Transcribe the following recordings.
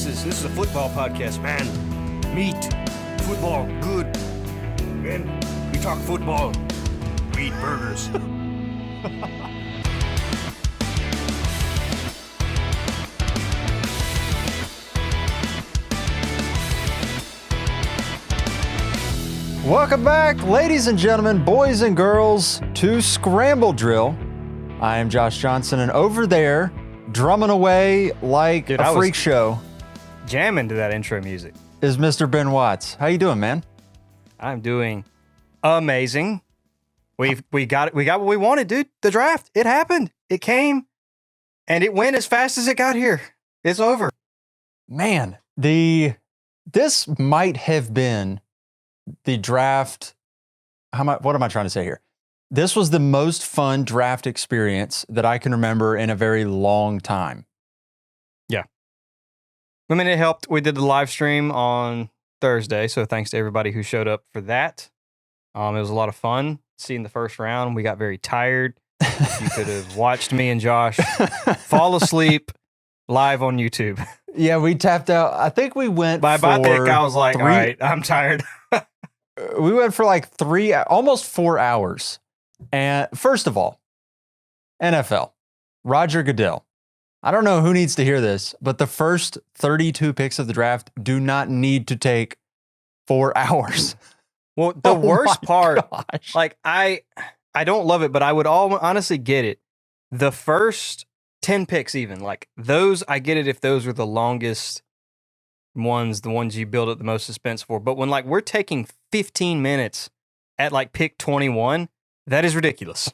This is a football podcast, man. Meat, football, good. Man, we talk football. We eat burgers. Welcome back, ladies and gentlemen, boys and girls, to Scramble Drill. I am Josh Johnson, and over there, drumming away like a freak show, jamming to that intro music, is Mr. Ben Watts. How you doing, man? I'm doing amazing. We got what we wanted, dude. The draft, it happened. It came, and it went as fast as it got here. It's over. Man, this might have been the draft. What am I trying to say here? This was the most fun draft experience that I can remember in a very long time. Yeah. I mean, it helped. We did the live stream on Thursday, so thanks to everybody who showed up for that. It was a lot of fun seeing the first round. We got very tired. You could have watched me and Josh fall asleep live on YouTube. Yeah, we tapped out. I think we went by pick. I was like, all right, I'm tired. We went for like almost 4 hours. And first of all, NFL, Roger Goodell. I don't know who needs to hear this, but the first 32 picks of the draft do not need to take 4 hours. Well, the worst part, like I don't love it, but I would honestly get it. The first 10 picks, even like those, I get it if those are the longest ones, the ones you build up the most suspense for. But when like we're taking 15 minutes at like pick 21, that is ridiculous.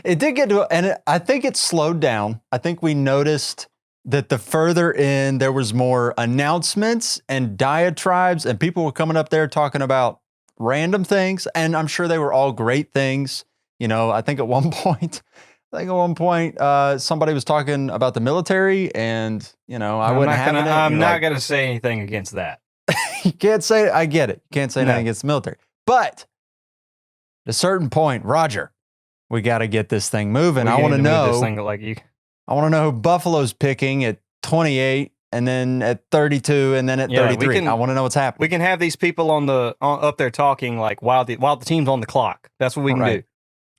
It did get to, and I think it slowed down. I think we noticed that the further in, there was more announcements and diatribes, and people were coming up there talking about random things, and I'm sure they were all great things. You know, I think at one point, somebody was talking about the military, and you know, I'm not going to say anything against that. You can't say. I get it. You can't say anything against the military, but at a certain point, Roger, we got to get this thing moving. I want to know. I want to know who Buffalo's picking at 28, and then at 32, and then at 33. I want to know what's happening. We can have these people up there talking like while the team's on the clock. That's what we can do.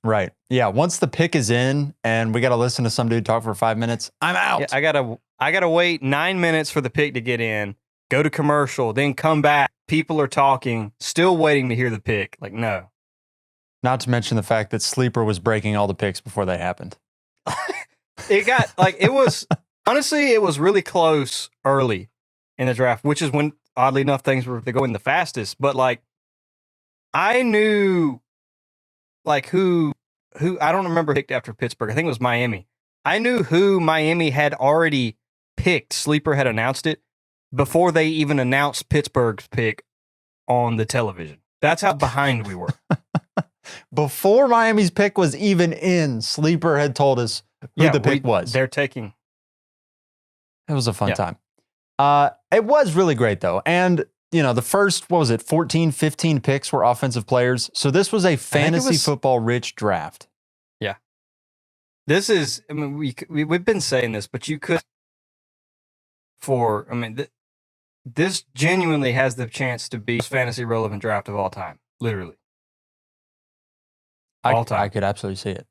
Right. Yeah. Once the pick is in, and we got to listen to some dude talk for 5 minutes, I'm out. Yeah, I gotta wait 9 minutes for the pick to get in. Go to commercial, then come back. People are talking, still waiting to hear the pick. Like, no. Not to mention the fact that Sleeper was breaking all the picks before they happened. It was really close early in the draft, which is when, oddly enough, things were going the fastest. But like, I knew like who I don't remember picked after Pittsburgh. I think it was Miami. I knew who Miami had already picked. Sleeper had announced it before they even announced Pittsburgh's pick on the television. That's how behind we were. Before Miami's pick was even in, Sleeper had told us who the pick was. They're taking. It was a fun time. It was really great, though. And, you know, the first, 14, 15 picks were offensive players. So this was a fantasy football rich draft. Yeah. This is, I mean, we've been saying this, but you could, this genuinely has the chance to be the fantasy relevant draft of all time. Literally. I could absolutely see it.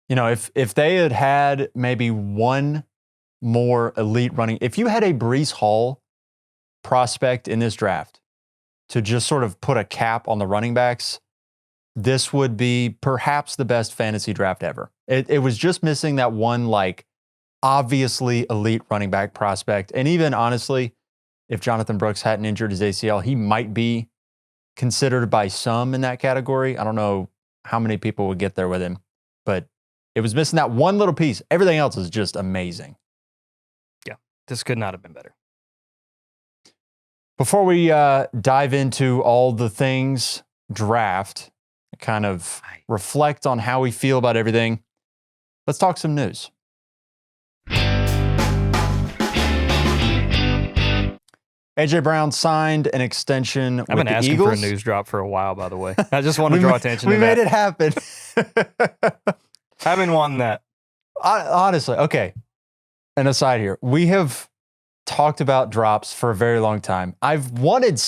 You know, if they had maybe one more elite running, if you had a Breece Hall prospect in this draft to just sort of put a cap on the running backs, this would be perhaps the best fantasy draft ever. It was just missing that one, like, obviously elite running back prospect. And even honestly, if Jonathan Brooks hadn't injured his ACL, he might be considered by some in that category. I don't know how many people would get there with him, but it was missing that one little piece. Everything else is just amazing. Yeah, this could not have been better. Before we dive into all the things draft, kind of reflect on how we feel about everything, let's talk some news. AJ Brown signed an extension with the Eagles. I've been asking for a news drop for a while, by the way. I just want to draw attention to that. We made it happen. I've been wanting that. Honestly, okay. An aside here. We have talked about drops for a very long time. I've wanted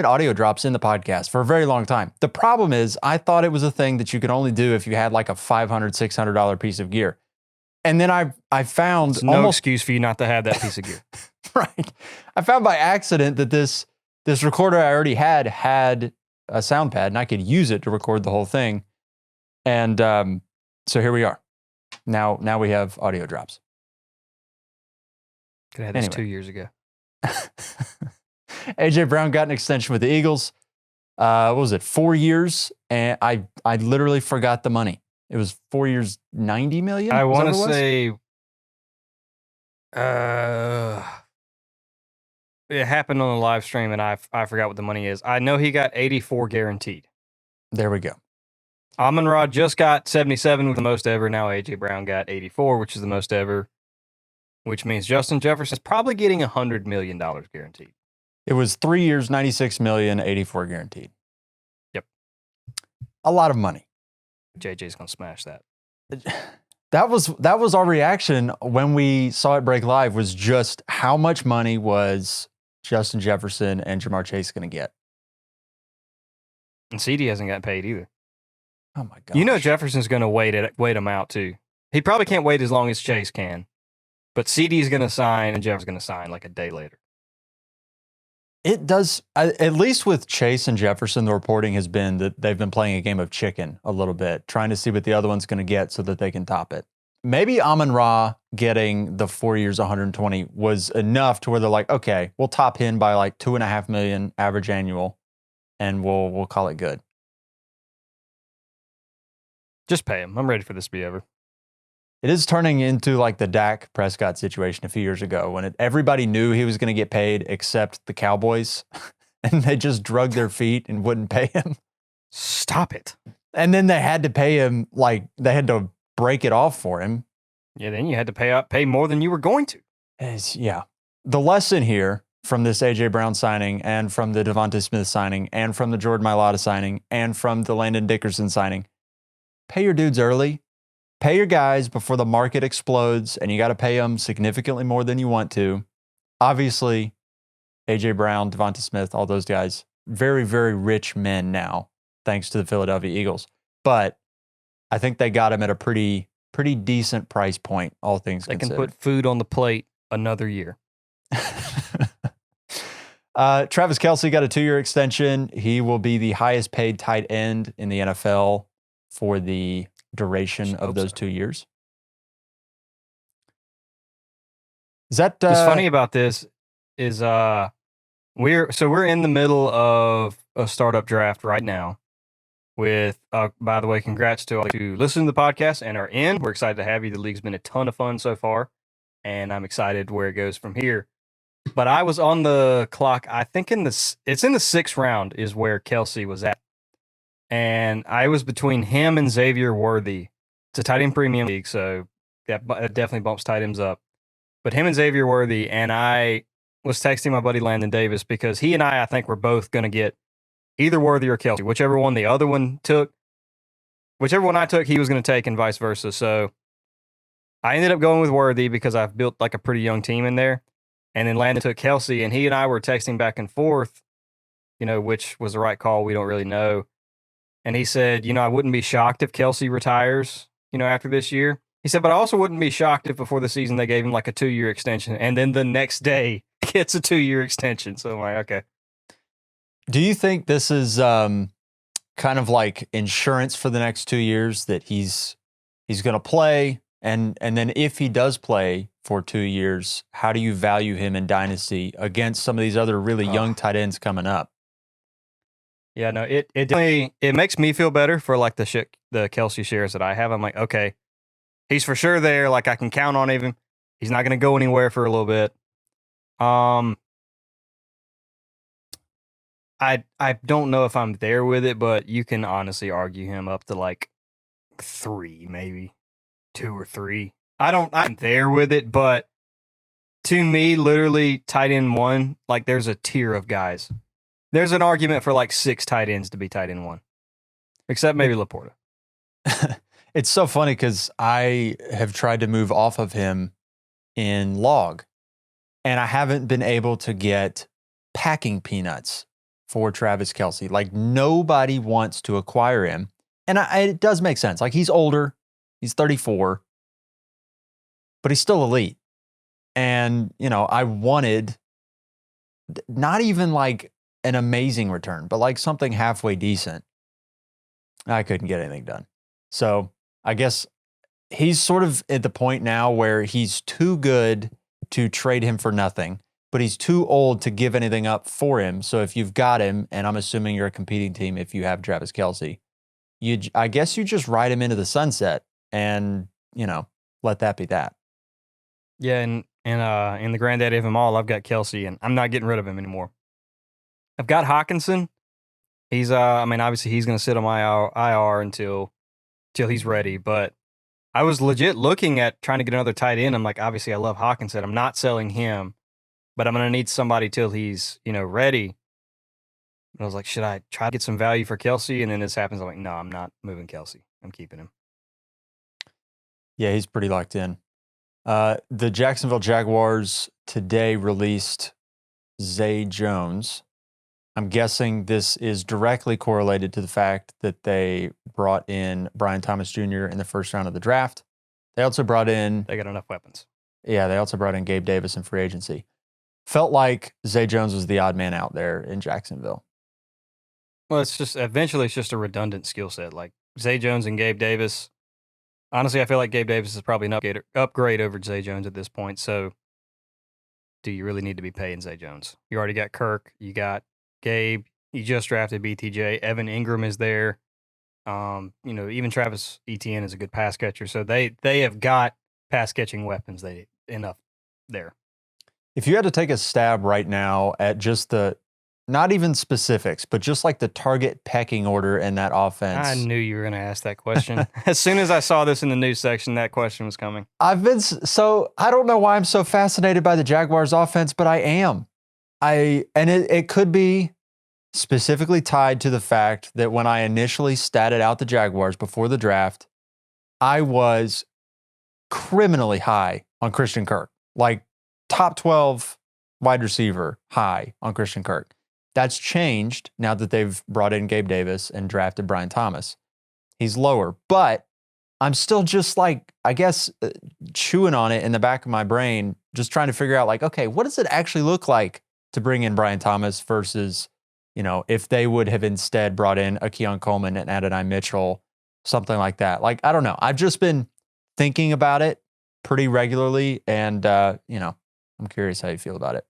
audio drops in the podcast for a very long time. The problem is I thought it was a thing that you could only do if you had like a $500, $600 piece of gear. And then I found It's no excuse for you not to have that piece of gear. Right. I found by accident that this recorder I already had a sound pad, and I could use it to record the whole thing. And so here we are. Now we have audio drops. Could have had this 2 years ago. AJ Brown got an extension with the Eagles. What was it? 4 years, and I literally forgot the money. It was 4 years, $90 million. I want to say, it happened on the live stream, and I forgot what the money is. I know he got 84 guaranteed. There we go. Amon-Ra just got 77 with the most ever. Now AJ Brown got 84, which is the most ever, which means Justin Jefferson's probably getting $100 million guaranteed. It was 3 years, $96 million, 84 guaranteed. Yep. A lot of money. JJ's going to smash that. That was our reaction when we saw it break live, was just how much money was Justin Jefferson and Jamar Chase going to get. And CD hasn't gotten paid either. Oh my God. You know Jefferson's going to wait him out too. He probably can't wait as long as Chase can. But CD's going to sign and Jefferson's going to sign like a day later. It does, at least with Chase and Jefferson, the reporting has been that they've been playing a game of chicken a little bit, trying to see what the other one's going to get so that they can top it. Maybe Amon-Ra getting the 4 years, 120 was enough to where they're like, okay, we'll top him by like $2.5 million average annual, and we'll call it good. Just pay him. I'm ready for this to be over. It is turning into like the Dak Prescott situation a few years ago when everybody knew he was going to get paid except the Cowboys, and they just drug their feet and wouldn't pay him. Stop it. And then they had to pay him, like they had to break it off for him. Yeah, then you had to pay more than you were going to. Yeah. The lesson here from this A.J. Brown signing and from the Devontae Smith signing and from the Jordan Mailata signing and from the Landon Dickerson signing, pay your dudes early. Pay your guys before the market explodes, and you got to pay them significantly more than you want to. Obviously, A.J. Brown, Devontae Smith, all those guys, very, very rich men now, thanks to the Philadelphia Eagles. But I think they got him at a pretty decent price point, all things considered. They can put food on the plate another year. Travis Kelce got a 2-year extension. He will be the highest paid tight end in the NFL for the duration of those 2 years. Is that what's funny about this is we're in the middle of a startup draft right now with by the way, congrats to all who listen to the podcast and are in. We're excited to have you. The league's been a ton of fun so far, and I'm excited where it goes from here. But I was on the clock, I think it's in the 6th round is where Kelce was at. And I was between him and Xavier Worthy. It's a tight end premium league, so that definitely bumps tight ends up. But him and Xavier Worthy, and I was texting my buddy Landon Davis because he and I think, were both going to get either Worthy or Kelce. Whichever one the other one took, whichever one I took, he was going to take, and vice versa. So I ended up going with Worthy because I've built like a pretty young team in there. And then Landon took Kelce, and he and I were texting back and forth, which was the right call. We don't really know. And he said, I wouldn't be shocked if Kelce retires, after this year. He said, but I also wouldn't be shocked if before the season they gave him like a 2-year extension, and then the next day gets a 2-year extension. So I'm like, okay. Do you think this is kind of like insurance for the next 2 years that he's going to play? And then if he does play for 2 years, how do you value him in Dynasty against some of these other really young tight ends coming up? Yeah, no, it definitely makes me feel better for like the Kelce shares that I have. I'm like, okay, he's for sure there. Like I can count on him. He's not going to go anywhere for a little bit. I don't know if I'm there with it, but you can honestly argue him up to like 3, maybe 2 or 3. I'm there with it, but to me, literally tight end 1, like there's a tier of guys. There's an argument for like 6 tight ends to be tight end 1, except maybe Laporta. It's so funny because I have tried to move off of him in log, And I haven't been able to get packing peanuts for Travis Kelce. Like, nobody wants to acquire him. And it does make sense. Like, he's older. He's 34. But he's still elite. And, I wanted not even like an amazing return, but like something halfway decent. I couldn't get anything done. So I guess he's sort of at the point now where he's too good to trade him for nothing, but he's too old to give anything up for him. So if you've got him, and I'm assuming you're a competing team if you have Travis Kelce, I guess you just ride him into the sunset and, let that be that. Yeah, and in the granddaddy of them all, I've got Kelce, and I'm not getting rid of him anymore. I've got Hawkinson. He's obviously he's going to sit on my IR until he's ready, but I was legit looking at trying to get another tight end. I'm like, obviously I love Hawkinson. I'm not selling him, but I'm going to need somebody till he's, ready. And I was like, should I try to get some value for Kelce? And then this happens. I'm like, no, I'm not moving Kelce. I'm keeping him. Yeah, he's pretty locked in. The Jacksonville Jaguars today released Zay Jones. I'm guessing this is directly correlated to the fact that they brought in Brian Thomas Jr. in the first round of the draft. They also brought in... They got enough weapons. Yeah, they also brought in Gabe Davis in free agency. Felt like Zay Jones was the odd man out there in Jacksonville. Well, eventually it's just a redundant skill set. Like Zay Jones and Gabe Davis. Honestly, I feel like Gabe Davis is probably an upgrade over Zay Jones at this point. So do you really need to be paying Zay Jones? You already got Kirk. You got Gabe. You just drafted BTJ. Evan Ingram is there. Even Travis Etienne is a good pass catcher. So they have got pass catching weapons. Enough there. If you had to take a stab right now at just not even specifics, but just like the target pecking order in that offense. I knew you were going to ask that question. As soon as I saw this in the news section, that question was coming. I don't know why I'm so fascinated by the Jaguars offense, but I am. It could be specifically tied to the fact that when I initially statted out the Jaguars before the draft, I was criminally high on Christian Kirk, like top 12 wide receiver high on Christian Kirk. That's changed now that they've brought in Gabe Davis and drafted Brian Thomas. He's lower, but I'm still just like, I guess, chewing on it in the back of my brain, just trying to figure out like, okay, what does it actually look like to bring in Brian Thomas versus, if they would have instead brought in a Keon Coleman and Adonai Mitchell, something like that. Like, I don't know. I've just been thinking about it pretty regularly, and, I'm curious how you feel about it.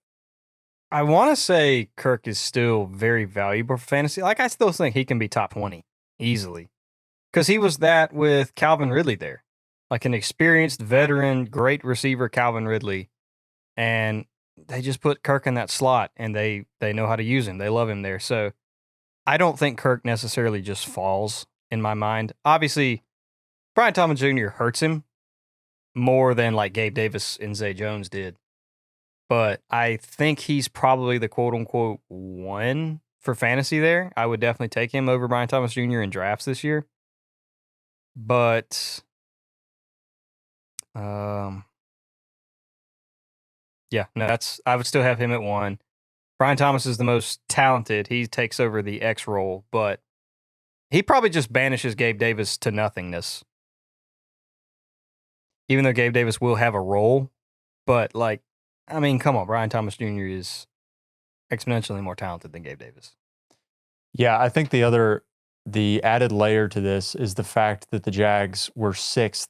I want to say Kirk is still very valuable for fantasy. Like, I still think he can be top 20 easily because he was that with Calvin Ridley there, like an experienced veteran, great receiver, Calvin Ridley. And they just put Kirk in that slot and they know how to use him. They love him there. So I don't think Kirk necessarily just falls in my mind. Obviously, Brian Thomas Jr. hurts him more than like Gabe Davis and Zay Jones did. But I think he's probably the quote-unquote one for fantasy there. I would definitely take him over Brian Thomas Jr. in drafts this year. But, I would still have him at 1. Brian Thomas is the most talented. He takes over the X role, but he probably just banishes Gabe Davis to nothingness. Even though Gabe Davis will have a role, but come on, Brian Thomas Jr. is exponentially more talented than Gabe Davis. Yeah, I think the added layer to this is the fact that the Jags were 6th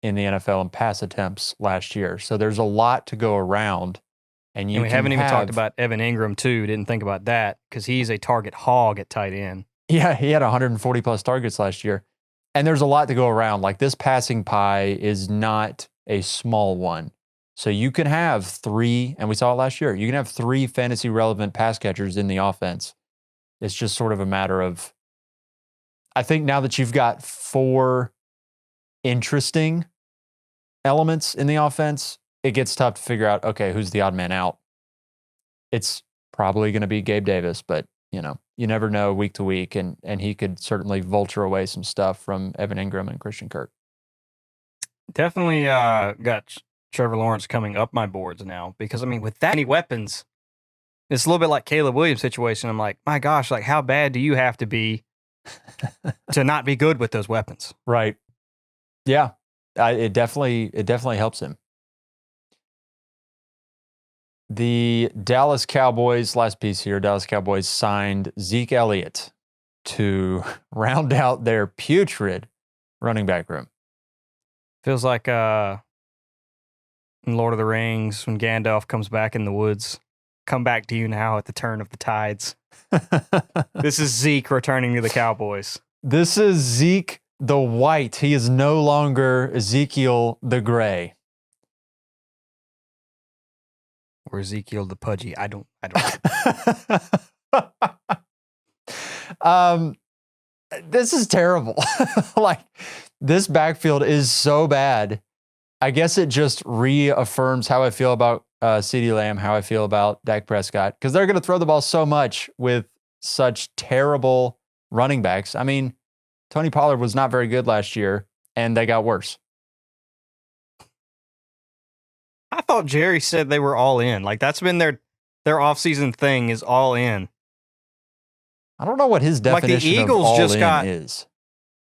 in the NFL in pass attempts last year. So there's a lot to go around. And we haven't even talked about Evan Ingram, too. Didn't think about that because he's a target hog at tight end. Yeah, he had 140 plus targets last year. And there's a lot to go around. Like, this passing pie is not a small one. So you can have 3, and we saw it last year, you can have 3 fantasy relevant pass catchers in the offense. It's just sort of a matter of, I think now that you've got 4 interesting elements in the offense, it gets tough to figure out, okay, who's the odd man out? It's probably going to be Gabe Davis, but you never know week to week, and he could certainly vulture away some stuff from Evan Ingram and Christian Kirk. Definitely got Trevor Lawrence coming up my boards now because, I mean, with that many weapons, it's a little bit like Caleb Williams' situation. I'm like, my gosh, like how bad do you have to be to not be good with those weapons? Right. Yeah. It definitely helps him. The Dallas Cowboys, last piece here, Dallas Cowboys signed Zeke Elliott to round out their putrid running back room. Feels like in Lord of the Rings when Gandalf comes back in the woods. Come back to you now at the turn of the tides. This is Zeke returning to the Cowboys. This is Zeke the White. He is no longer Ezekiel the Gray. Or Ezekiel the Pudgy. I don't know. This is terrible. Like, this backfield is so bad. I guess it just reaffirms how I feel about CeeDee Lamb, how I feel about Dak Prescott, because they're going to throw the ball so much with such terrible running backs. I mean, Tony Pollard was not very good last year, and they got worse. I thought Jerry said they were all in. Like, that's been their offseason thing is all in. I don't know what his definition like the Eagles of all just in got is.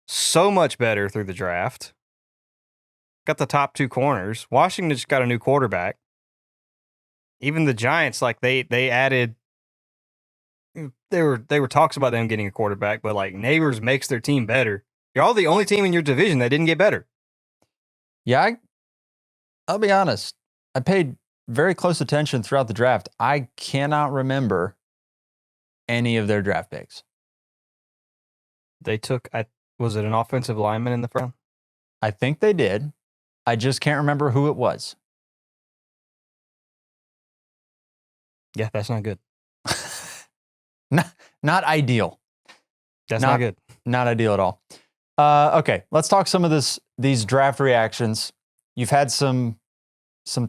So much better through the draft. Got the top 2 corners. Washington just got a new quarterback. Even the Giants, like they added. There were talks about them getting a quarterback, but like Neighbors makes their team better. You're all the only team in your division that didn't get better. Yeah, I'll be honest. I paid very close attention throughout the draft. I cannot remember any of their draft picks. They took, was it an offensive lineman in the first round? I think they did. I just can't remember who it was. Yeah, that's not good. Not ideal. That's not good. Not ideal at all. Okay, let's talk some of these draft reactions. You've had some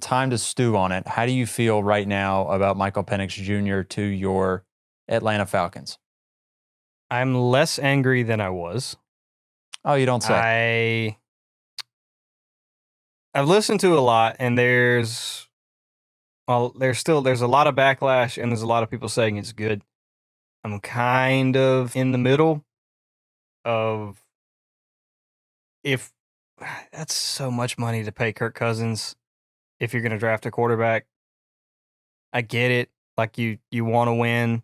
time to stew on it. How do you feel right now about Michael Penix Jr. to your Atlanta Falcons? I'm less angry than I was. Oh, you don't say. I've listened to a lot, and there's a lot of backlash, and there's a lot of people saying it's good. I'm kind of in the middle of, if that's so much money to pay Kirk Cousins if you're going to draft a quarterback. I get it. Like you want to win.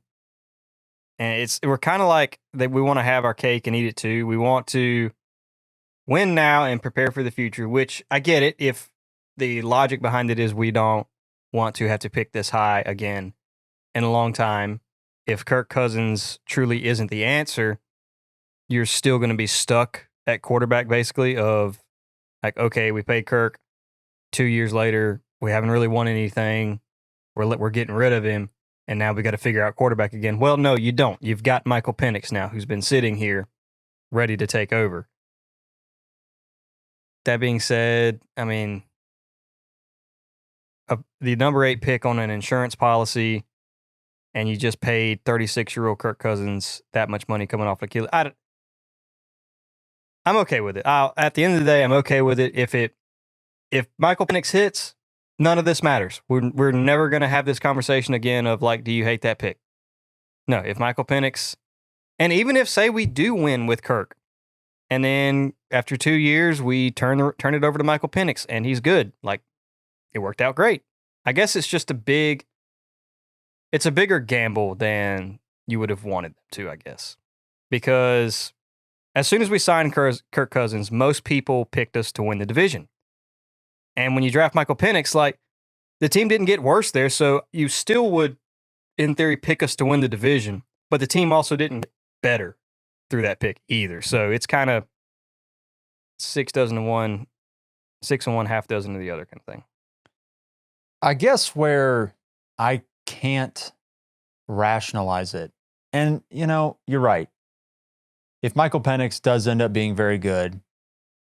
And we're kind of like that. We want to have our cake and eat it too. We want to win now and prepare for the future, which I get it. If the logic behind it is we don't want to have to pick this high again in a long time. If Kirk Cousins truly isn't the answer, you're still going to be stuck at quarterback, basically, of like, okay, we paid Kirk 2 years later. We haven't really won anything. We're getting rid of him. And now we got to figure out quarterback again. Well, no, you don't. You've got Michael Penix now, who's been sitting here ready to take over. That being said, I mean, the number 8 pick on an insurance policy, and you just paid 36-year-old Kirk Cousins that much money coming off Achilles. I'm okay with it. At the end of the day, I'm okay with it. If Michael Penix hits, none of this matters. We're never going to have this conversation again of like, do you hate that pick? No, if Michael Penix, and even if, say, we do win with Kirk, and then after 2 years we turn it over to Michael Penix and he's good, like it worked out great. I guess it's just a bigger gamble than you would have wanted them to, I guess, because as soon as we signed Kirk Cousins, most people picked us to win the division. And when you draft Michael Penix, like, the team didn't get worse there, so you still would, in theory, pick us to win the division, but the team also didn't get better through that pick either. So it's kind of 6 dozen to 1, 6 and 1, half dozen to the other kind of thing. I guess where I can't rationalize it, and, you're right. If Michael Penix does end up being very good,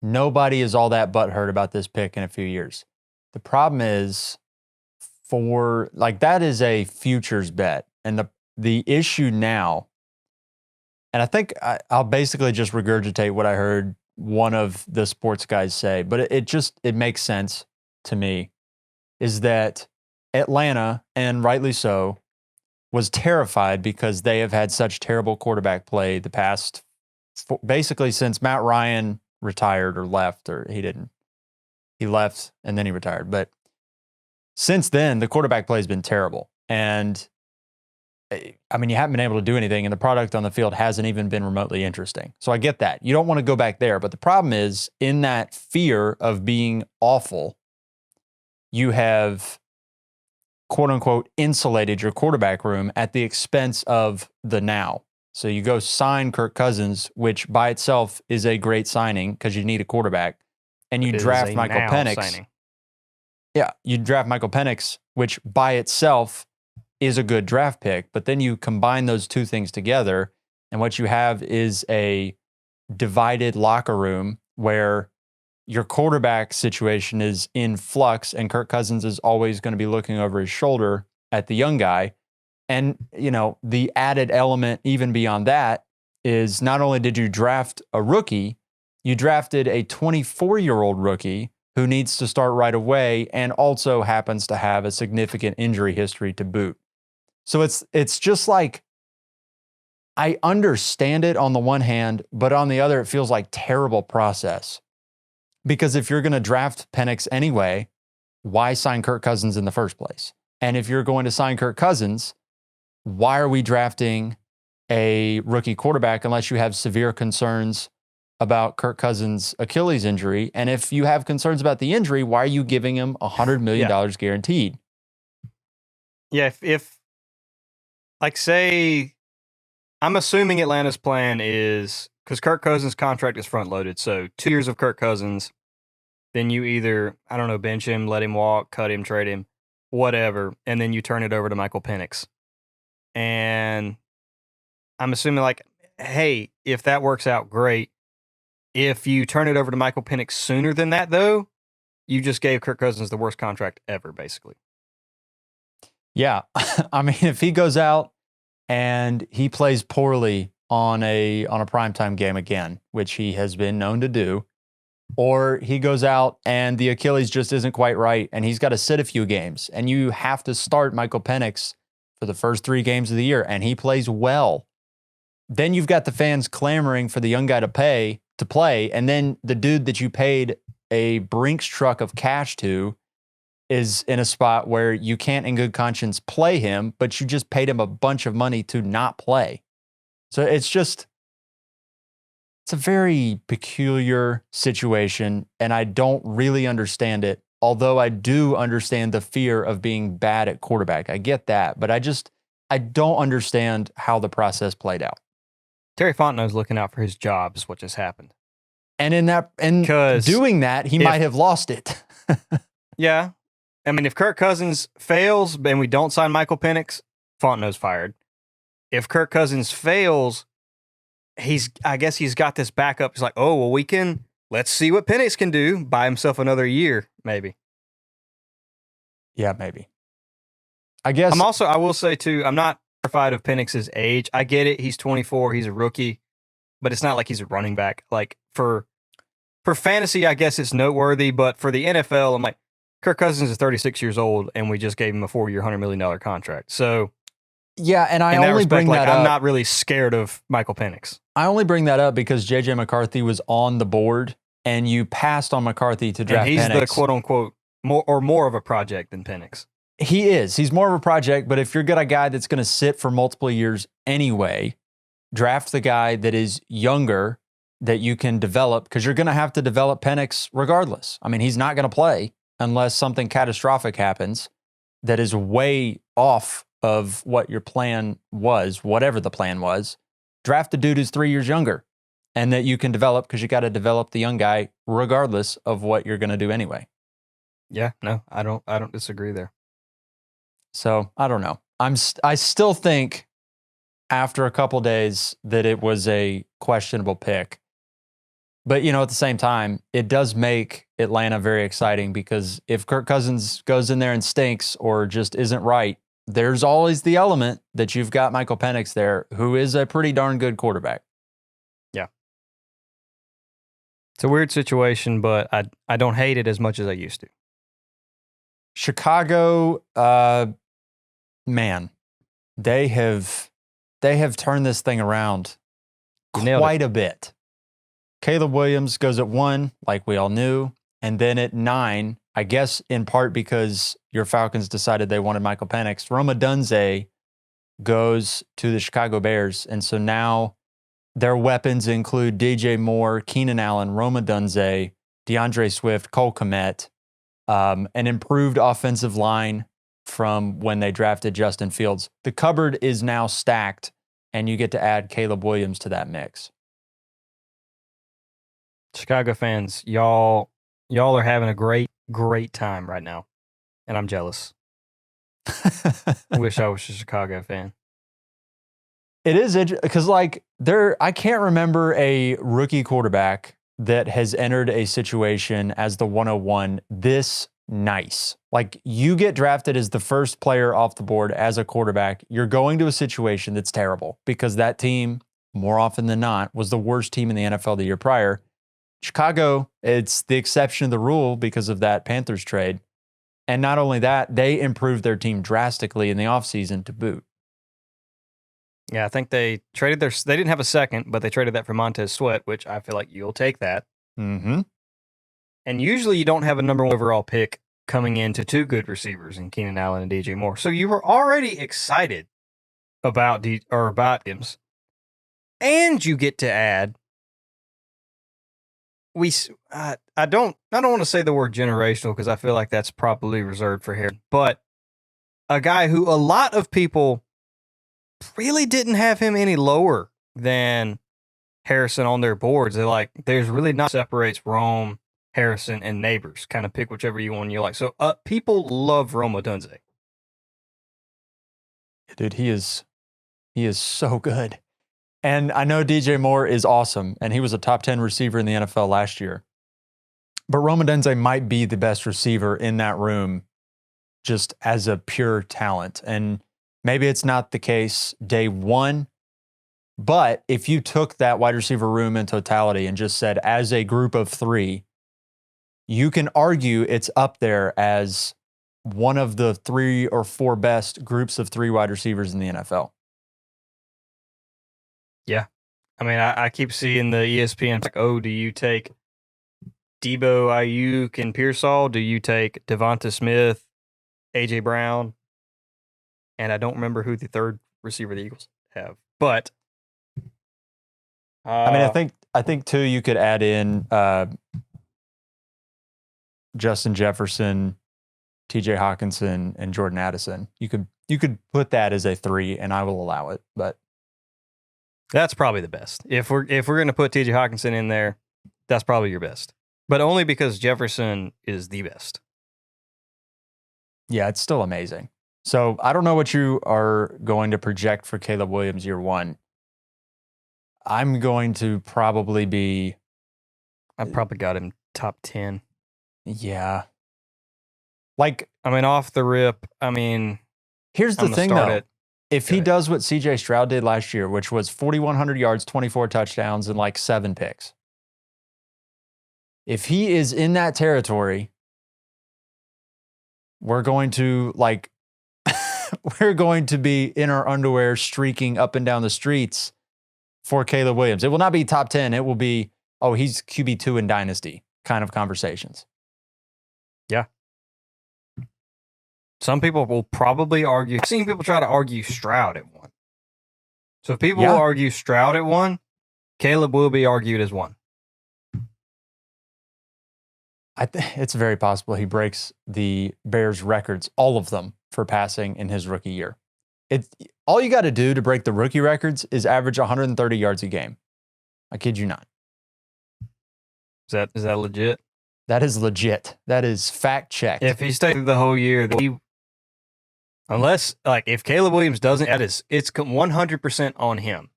nobody is all that butthurt about this pick in a few years. The problem is that is a futures bet. And the issue now, and I think I'll basically just regurgitate what I heard one of the sports guys say, but it makes sense to me. is that Atlanta, and rightly so, was terrified because they have had such terrible quarterback play the past, basically since Matt Ryan retired or left, or he left and then he retired. But since then, the quarterback play has been terrible. And I mean, you haven't been able to do anything, and the product on the field hasn't even been remotely interesting. So I get that. You don't want to go back there. But the problem is, in that fear of being awful, you have, quote unquote, insulated your quarterback room at the expense of the now. So you go sign Kirk Cousins, which by itself is a great signing because you need a quarterback, and you draft Michael Penix. Signing. Yeah, you draft Michael Penix, which by itself is a good draft pick, but then you combine those two things together, and what you have is a divided locker room where your quarterback situation is in flux, and Kirk Cousins is always going to be looking over his shoulder at the young guy. And, the added element even beyond that is not only did you draft a rookie, you drafted a 24-year-old rookie who needs to start right away and also happens to have a significant injury history to boot. So it's just like, I understand it on the one hand, but on the other, it feels like terrible process. Because if you're going to draft Penix anyway, why sign Kirk Cousins in the first place? And if you're going to sign Kirk Cousins, why are we drafting a rookie quarterback unless you have severe concerns about Kirk Cousins' Achilles injury? And if you have concerns about the injury, why are you giving him $100 million guaranteed? Yeah, if like, say, I'm assuming Atlanta's plan is, because Kirk Cousins' contract is front loaded, so 2 years of Kirk Cousins, then you either, I don't know, bench him, let him walk, cut him, trade him, whatever, and then you turn it over to Michael Penix. And I'm assuming, like, hey, if that works out, great. If you turn it over to Michael Penix sooner than that, though, you just gave Kirk Cousins the worst contract ever, basically. Yeah. I mean, if he goes out and he plays poorly on a primetime game again, which he has been known to do, or he goes out and the Achilles just isn't quite right and he's got to sit a few games and you have to start Michael Penix for the first 3 games of the year and he plays well, then you've got the fans clamoring for the young guy to play, and then the dude that you paid a Brinks truck of cash to is in a spot where you can't in good conscience play him, but you just paid him a bunch of money to not play. So it's a very peculiar situation, and I don't really understand it, although I do understand the fear of being bad at quarterback. I get that, but I don't understand how the process played out. Terry Fontenot's looking out for his job is what just happened. And doing that, he might have lost it. Yeah. I mean, if Kirk Cousins fails and we don't sign Michael Penix, Fontenot's fired. If Kirk Cousins fails, I guess he's got this backup. He's like, oh, well, let's see what Penix can do. Buy himself another year, maybe. Yeah, maybe. I guess. I will say too, I'm not terrified of Penix's age. I get it. He's 24. He's a rookie, but it's not like he's a running back. Like for fantasy, I guess it's noteworthy, but for the NFL, I'm like, Kirk Cousins is 36 years old, and we just gave him a 4-year, $100 million contract. So, yeah, and I only bring that up. I'm not really scared of Michael Penix. I only bring that up because J.J. McCarthy was on the board, and you passed on McCarthy to draft Penix. And he's the quote-unquote more of a project than Penix. He is. He's more of a project, but if you're got a guy that's going to sit for multiple years anyway, draft the guy that is younger that you can develop, because you're going to have to develop Penix regardless. I mean, he's not going to play unless something catastrophic happens that is way off of what your plan was, whatever the plan was. Draft a dude who's 3 years younger and that you can develop, because you got to develop the young guy regardless of what you're going to do anyway. Yeah, no, I don't disagree there. So I don't know. I still think after a couple days that it was a questionable pick. But, at the same time, it does make Atlanta very exciting, because if Kirk Cousins goes in there and stinks or just isn't right, there's always the element that you've got Michael Penix there, who is a pretty darn good quarterback. Yeah. It's a weird situation, but I don't hate it as much as I used to. Chicago, man, they have turned this thing around quite a bit. Caleb Williams goes at 1, like we all knew, and then at 9, I guess in part because your Falcons decided they wanted Michael Penix, Odunze goes to the Chicago Bears, and so now their weapons include DJ Moore, Keenan Allen, Odunze, DeAndre Swift, Cole Kmet, an improved offensive line from when they drafted Justin Fields. The cupboard is now stacked, and you get to add Caleb Williams to that mix. Chicago fans, y'all are having a great time right now, and I'm jealous. I wish I was a Chicago fan. It is because I can't remember a rookie quarterback that has entered a situation as the 101 this nice. Like, you get drafted as the first player off the board as a quarterback, you're going to a situation that's terrible because that team, more often than not, was the worst team in the NFL the year prior. Chicago, it's the exception of the rule because of that Panthers trade. And not only that, they improved their team drastically in the offseason to boot. Yeah, I think they traded they didn't have a second, but they traded that for Montez Sweat, which I feel like you'll take that. Mm-hmm. And usually you don't have a number 1 overall pick coming into 2 good receivers in Keenan Allen and DJ Moore. So you were already excited about Williams. And you get to add I don't want to say the word generational because I feel like that's probably reserved for Harry, but a guy who a lot of people really didn't have him any lower than Harrison on their boards. They're like, there's really not separates Rome, Harrison, and Neighbors. Kind of pick whichever one you like. So people love Odunze. Dude, he is so good. And I know DJ Moore is awesome, and he was a top 10 receiver in the NFL last year. But Odunze might be the best receiver in that room just as a pure talent. And maybe it's not the case day 1, but if you took that wide receiver room in totality and just said, as a group of 3, you can argue it's up there as one of the 3 or 4 best groups of 3 wide receivers in the NFL. Yeah. I mean, I keep seeing the ESPN like, oh, do you take Debo, Ayuk, and Pearsall? Do you take Devonta Smith, A.J. Brown? And I don't remember who the third receiver the Eagles have. But I mean, I think too, you could add in Justin Jefferson, T.J. Hawkinson, and Jordan Addison. You could put that as a 3, and I will allow it. But that's probably the best. If we're going to put T.J. Hawkinson in there, that's probably your best. But only because Jefferson is the best. Yeah, it's still amazing. So I don't know what you are going to project for Caleb Williams year 1. I'm going to probably be... I probably got him top 10. Yeah. Like, I mean, off the rip, I mean... Here's the thing, though. If he does what C.J. Stroud did last year, which was 4,100 yards, 24 touchdowns, and like 7 picks. If he is in that territory, we're going to we're going to be in our underwear streaking up and down the streets for Caleb Williams. It will not be top 10. It will be, oh, he's QB2 in Dynasty kind of conversations. Yeah. Some people will probably argue. I've seen people try to argue Stroud at 1. So if people will argue Stroud at 1, Caleb will be argued as 1. It's very possible he breaks the Bears records, all of them, for passing in his rookie year. All you got to do to break the rookie records is average 130 yards a game. I kid you not. Is that legit? That is legit. That is fact checked. If he stays through the whole year, unless if Caleb Williams doesn't, it's 100% on him.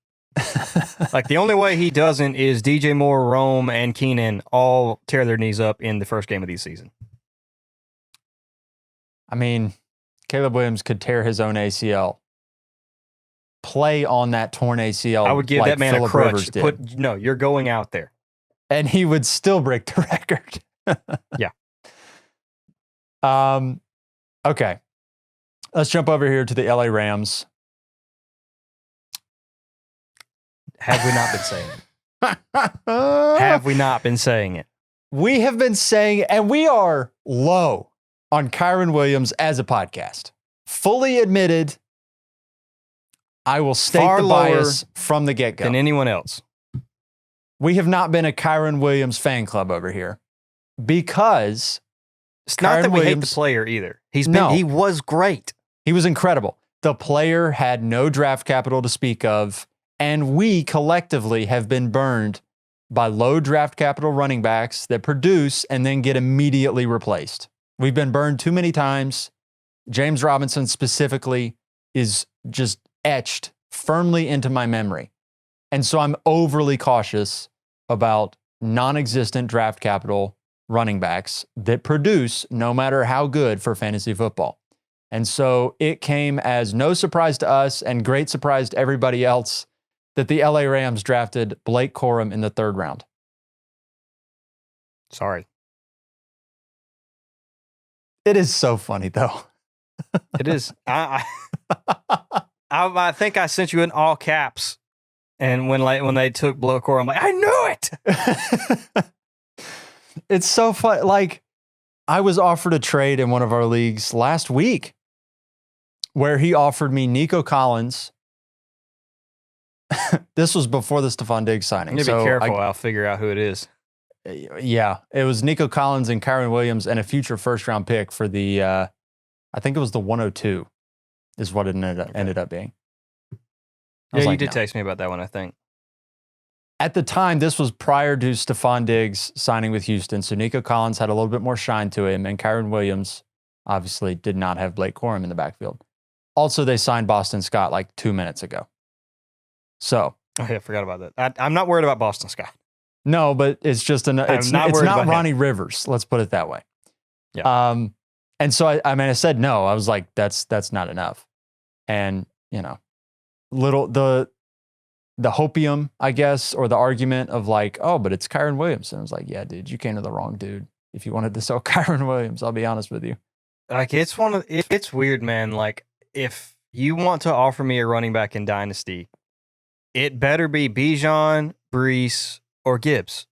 Like, the only way he doesn't is DJ Moore, Rome, and Keenan all tear their knees up in the first game of the season. I mean, Caleb Williams could tear his own ACL. Play on that torn ACL. I would give that man Phillip a crutch. Rivers did. No, you're going out there. And he would still break the record. Yeah. Okay. Let's jump over here to the LA Rams. Have we not been saying it? Have we not been saying it? We have been saying, and we are low on Kyren Williams as a podcast. Fully admitted, I will state Far the lower bias from the get-go. Than anyone else. We have not been a Kyren Williams fan club over here because It's not Kyren that we hate the Williams- player either. No. He was great. he was incredible. The player had no draft capital to speak of, and we collectively have been burned by low draft capital running backs that produce and then get immediately replaced. We've been burned too many times. James Robinson specifically is just etched firmly into my memory. And so I'm overly cautious about non-existent draft capital running backs that produce no matter how good for fantasy football. And so it came as no surprise to us and great surprise to everybody else that the LA Rams drafted Blake Corum in the 3rd round. Sorry. It is so funny though. It is. I think I sent you in all caps. And when they took Blake Corum, I'm like, I knew it. It's so fun. Like, I was offered a trade in one of our leagues last week where he offered me Nico Collins. This was before the Stephon Diggs signing. You need to be careful. I'll figure out who it is. Yeah, it was Nico Collins and Kyren Williams and a future 1st-round pick for the, I think it was the 102 is what it ended up being. Yeah, you did text me about that one, I think. At the time, this was prior to Stephon Diggs signing with Houston, so Nico Collins had a little bit more shine to him, and Kyren Williams obviously did not have Blake Corum in the backfield. Also, they signed Boston Scott like 2 minutes ago. So. Oh, yeah, I forgot about that. I'm not worried about Boston Scott. No, but it's just it's not Ronnie Rivers. Let's put it that way. Yeah. And so I said no. I was like, that's not enough. And the hopium, I guess, or the argument of like, oh, but it's Kyren Williams. And I was like, yeah, dude, you came to the wrong dude. If you wanted to sell Kyren Williams, I'll be honest with you. Like it's weird, man. Like if you want to offer me a running back in Dynasty, it better be Bijan, Brees, or Gibbs.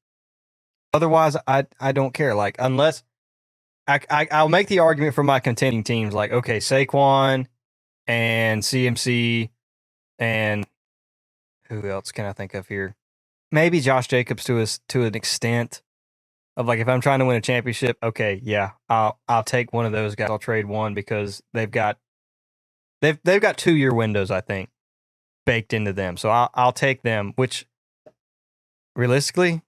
Otherwise, I don't care. Like unless I'll make the argument for my contending teams. Like okay, Saquon and CMC and who else can I think of here? Maybe Josh Jacobs to an extent of like if I'm trying to win a championship, okay, yeah, I'll take one of those guys. I'll trade one because they've got 2-year windows, I think, baked into them. So I'll take them, which realistically,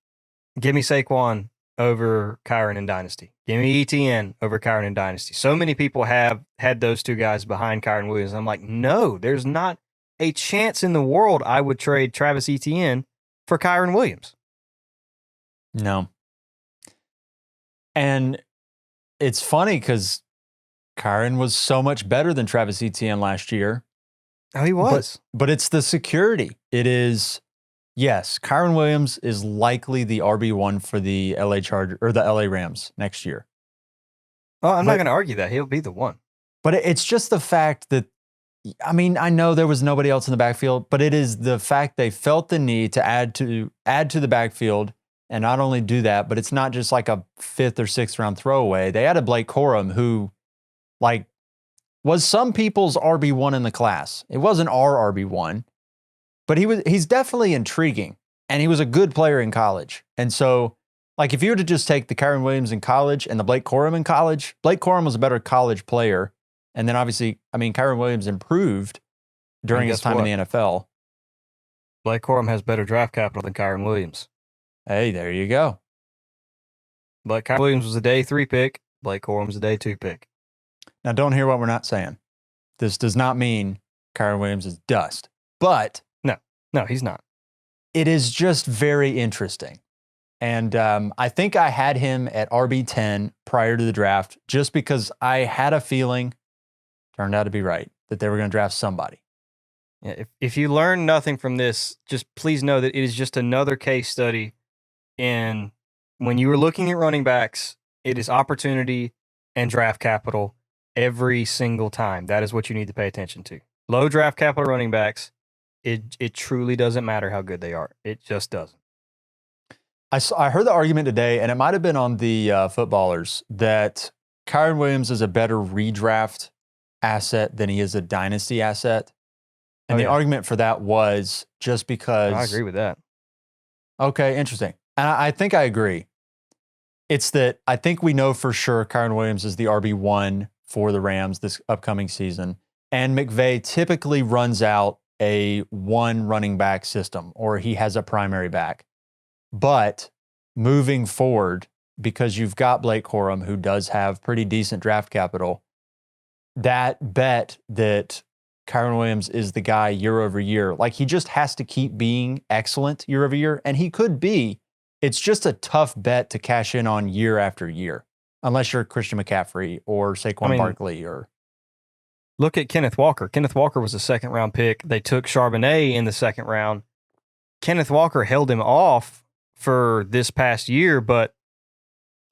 give me Saquon over Kyren in Dynasty. Give me ETN over Kyren in Dynasty. So many people have had those two guys behind Kyren Williams. I'm like, no, there's not a chance in the world I would trade Travis Etienne for Kyren Williams. No. And it's funny because Kyren was so much better than Travis Etienne last year. Oh, he was. But it's the security. It is, yes, Kyren Williams is likely the RB1 for the LA Chargers or the LA Rams next year. Oh, I'm not going to argue that. He'll be the one. But it's just the fact that, I mean, I know there was nobody else in the backfield, but it is the fact they felt the need to add to the backfield, and not only do that, but it's not just like a 5th or 6th round throwaway. They added Blake Corum, who like was some people's RB1 in the class. It wasn't our RB1, but he's definitely intriguing, and he was a good player in college. And so, like, if you were to just take the Kyren Williams in college and the Blake Corum in college, Blake Corum was a better college player. And then obviously, I mean, Kyren Williams improved during his time in the NFL. Blake Corum has better draft capital than Kyren Williams. Hey, there you go. But Kyren Williams was a day 3 pick. Blake Corum was a day 2 pick. Now, don't hear what we're not saying. This does not mean Kyren Williams is dust. But no, he's not. It is just very interesting. And I think I had him at RB10 prior to the draft just because I had a feeling, turned out to be right, that they were going to draft somebody. Yeah, if you learn nothing from this, just please know that it is just another case study in when you were looking at running backs, it is opportunity and draft capital. every single time. That is what you need to pay attention to. Low draft capital running backs, it truly doesn't matter how good they are. It just doesn't. I heard the argument today, and it might have been on the footballers, that Kyren Williams is a better redraft asset than he is a dynasty asset. And the argument for that was just because... I agree with that. Okay, interesting. And I think I agree. It's that I think we know for sure Kyren Williams is the RB1 for the Rams this upcoming season. And McVay typically runs out a one running back system, or he has a primary back. But moving forward, because you've got Blake Corum, who does have pretty decent draft capital, that bet that Kyren Williams is the guy year over year, like he just has to keep being excellent year over year, and he could be. It's just a tough bet to cash in on year after year, unless you're Christian McCaffrey or Saquon Barkley or... Look at Kenneth Walker. Kenneth Walker was a second-round pick. They took Charbonnet in the second round. Kenneth Walker held him off for this past year, but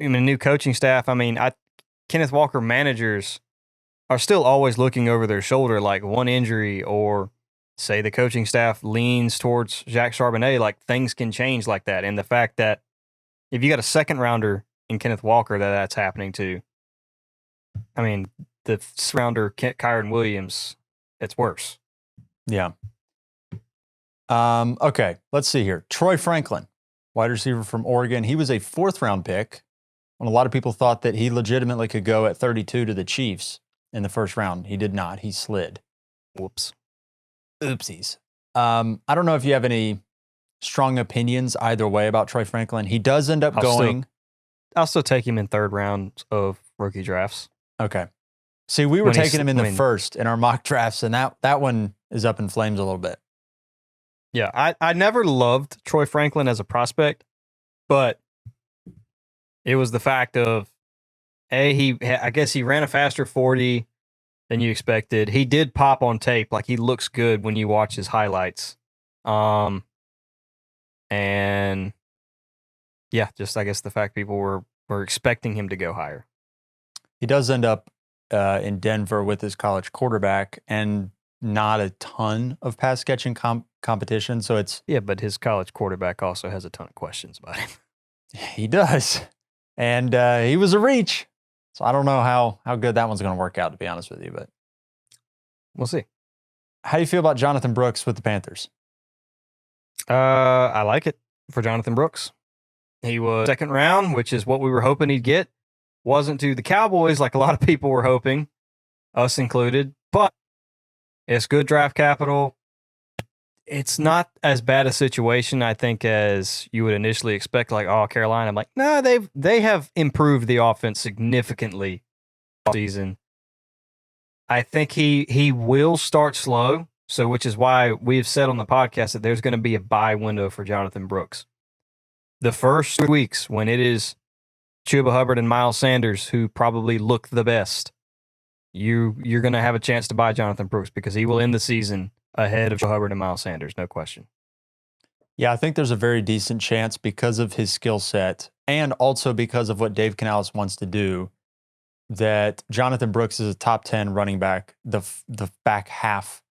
I mean, new coaching staff. I mean, Kenneth Walker managers are still always looking over their shoulder, like one injury, or say the coaching staff leans towards Jacques Charbonnet, like things can change like that. And the fact that if you got a second rounder in Kenneth Walker that's happening to, I mean, the rounder Kyren Williams, it's worse. Yeah. Okay, let's see here. Troy Franklin, wide receiver from Oregon. He was a 4th-round pick when a lot of people thought that he legitimately could go at 32 to the Chiefs in the first round. He did not. He slid. Whoops. Oopsies. I don't know if you have any strong opinions either way about Troy Franklin. He does end up going. I'll still take him in 3rd round of rookie drafts. Okay. See, we were taking him in the first in our mock drafts, and that one is up in flames a little bit. Yeah, I never loved Troy Franklin as a prospect, but it was the fact of, I guess he ran a faster 40 than you expected. He did pop on tape. Like, he looks good when you watch his highlights. And yeah, just I guess the fact people were expecting him to go higher. He does end up in Denver with his college quarterback and not a ton of pass catching competition. So it's... Yeah, but his college quarterback also has a ton of questions about him. He does. And he was a reach. So I don't know how good that one's going to work out, to be honest with you, but we'll see. How do you feel about Jonathan Brooks with the Panthers? I like it for Jonathan Brooks. He was 2nd round, which is what we were hoping he'd get. Wasn't to the Cowboys like a lot of people were hoping, us included, but it's good draft capital. It's not as bad a situation, I think, as you would initially expect. Like, oh, Carolina. I'm like, no, they have improved the offense significantly this season. I think he will start slow, so which is why we've said on the podcast that there's going to be a buy window for Jonathan Brooks. The first 3 weeks, when it is Chuba Hubbard and Miles Sanders who probably look the best, you're going to have a chance to buy Jonathan Brooks because he will end the season ahead of Hubbard and Miles Sanders, no question. Yeah, I think there's a very decent chance because of his skill set and also because of what Dave Canales wants to do that Jonathan Brooks is a top 10 running back the back half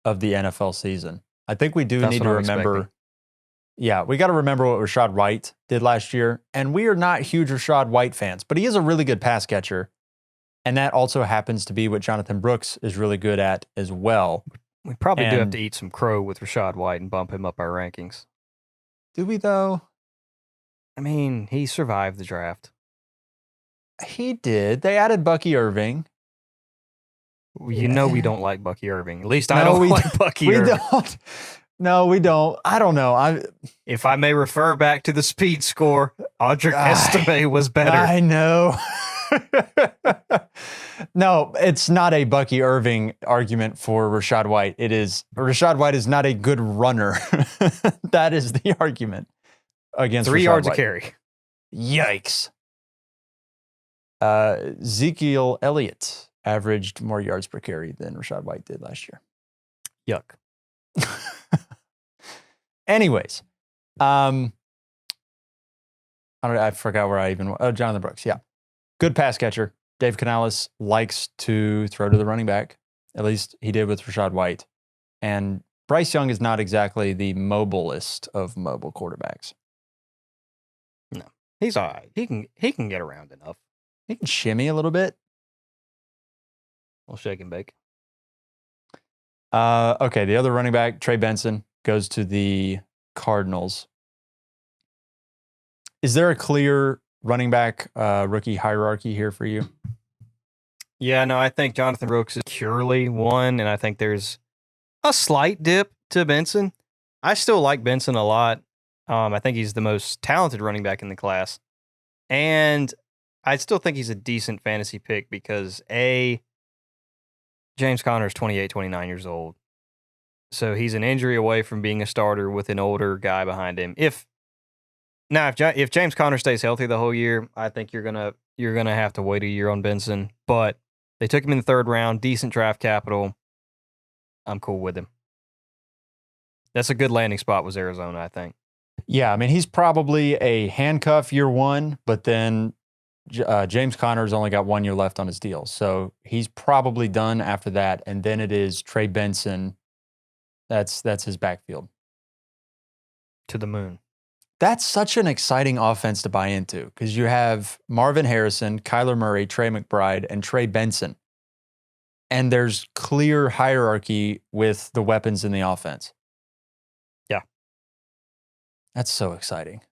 of the NFL season. I think we do need to remember. Yeah, we got to remember what Rachaad White did last year. And we are not huge Rachaad White fans, but he is a really good pass catcher. And that also happens to be what Jonathan Brooks is really good at as well. We probably do have to eat some crow with Rachaad White and bump him up our rankings. Do we, though? I mean, he survived the draft. He did. They added Bucky Irving. You know we don't like Bucky Irving. At least I don't like Bucky Irving. We don't. No, we don't. I don't know. If I may refer back to the speed score, Audric Estime was better. I know. No, it's not a Bucky Irving argument for Rachaad White. It is Rachaad White is not a good runner. That is the argument against 3 Rachaad yards White. a carry. Yikes. Ezekiel Elliott averaged more yards per carry than Rachaad White did last year. Yuck. Anyways, I forgot where I even. Oh, Jonathan Brooks. Yeah, good pass catcher. Dave Canales likes to throw to the running back. At least he did with Rachaad White. And Bryce Young is not exactly the mobilest of mobile quarterbacks. No, he's all right. He can get around enough. He can shimmy a little bit. We'll shake and bake. Okay, the other running back, Trey Benson, goes to the Cardinals. Is there a clear running back rookie hierarchy here for you? Yeah, no, I think Jonathan Brooks is purely one, and I think there's a slight dip to Benson. I still like Benson a lot. I think he's the most talented running back in the class. And I still think he's a decent fantasy pick because, A, James Conner is 28, 29 years old. So he's an injury away from being a starter with an older guy behind him. If James Conner stays healthy the whole year, I think you're gonna have to wait a year on Benson. But they took him in the third round, decent draft capital. I'm cool with him. That's a good landing spot was Arizona, I think. Yeah, I mean, he's probably a handcuff year one, but then James Conner's only got 1 year left on his deal. So he's probably done after that. And then it is Trey Benson. That's his backfield. To the moon. That's such an exciting offense to buy into because you have Marvin Harrison, Kyler Murray, Trey McBride, and Trey Benson. And there's clear hierarchy with the weapons in the offense. Yeah. That's so exciting.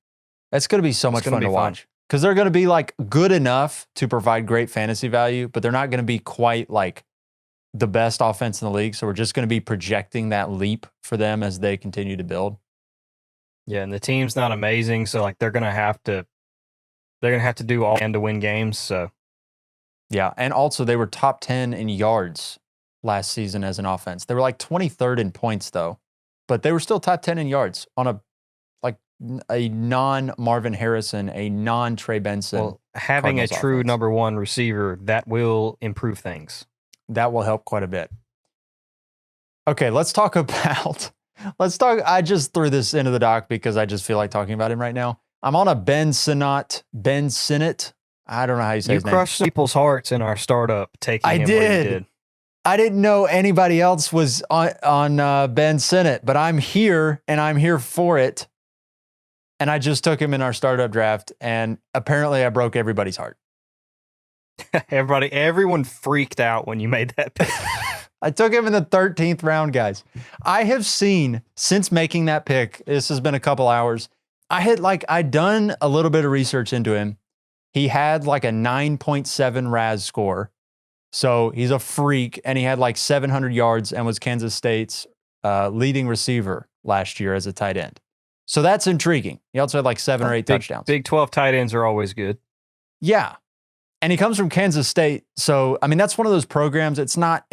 That's going to be so much fun to watch because they're going to be like good enough to provide great fantasy value, but they're not going to be quite like the best offense in the league. So we're just going to be projecting that leap for them as they continue to build. Yeah, and the team's not amazing, so like they're gonna have to do all and to win games. So yeah, and also they were top 10 in yards last season as an offense. They were like 23rd in points though, but they were still top 10 in yards on a non-Marvin Harrison, a non-Trey Benson. Well, having Cardinals a true offense. number one receiver, that will improve things. That will help quite a bit. Okay, let's talk. I just threw this into the doc because I just feel like talking about him right now. I'm on a Ben Sinnott. I don't know how you say his name. You crushed people's hearts in our startup taking him where you did. I didn't know anybody else was on Ben Sinnott, but I'm here and I'm here for it. And I just took him in our startup draft, and apparently I broke everybody's heart. Everyone freaked out when you made that pick. I took him in the 13th round, guys. I have seen, since making that pick, this has been a couple hours, I'd done a little bit of research into him. He had like a 9.7 RAS score. So he's a freak, and he had like 700 yards and was Kansas State's leading receiver last year as a tight end. So that's intriguing. He also had like 7 or 8 touchdowns. Big 12 tight ends are always good. Yeah. And he comes from Kansas State. So, I mean, that's one of those programs. It's not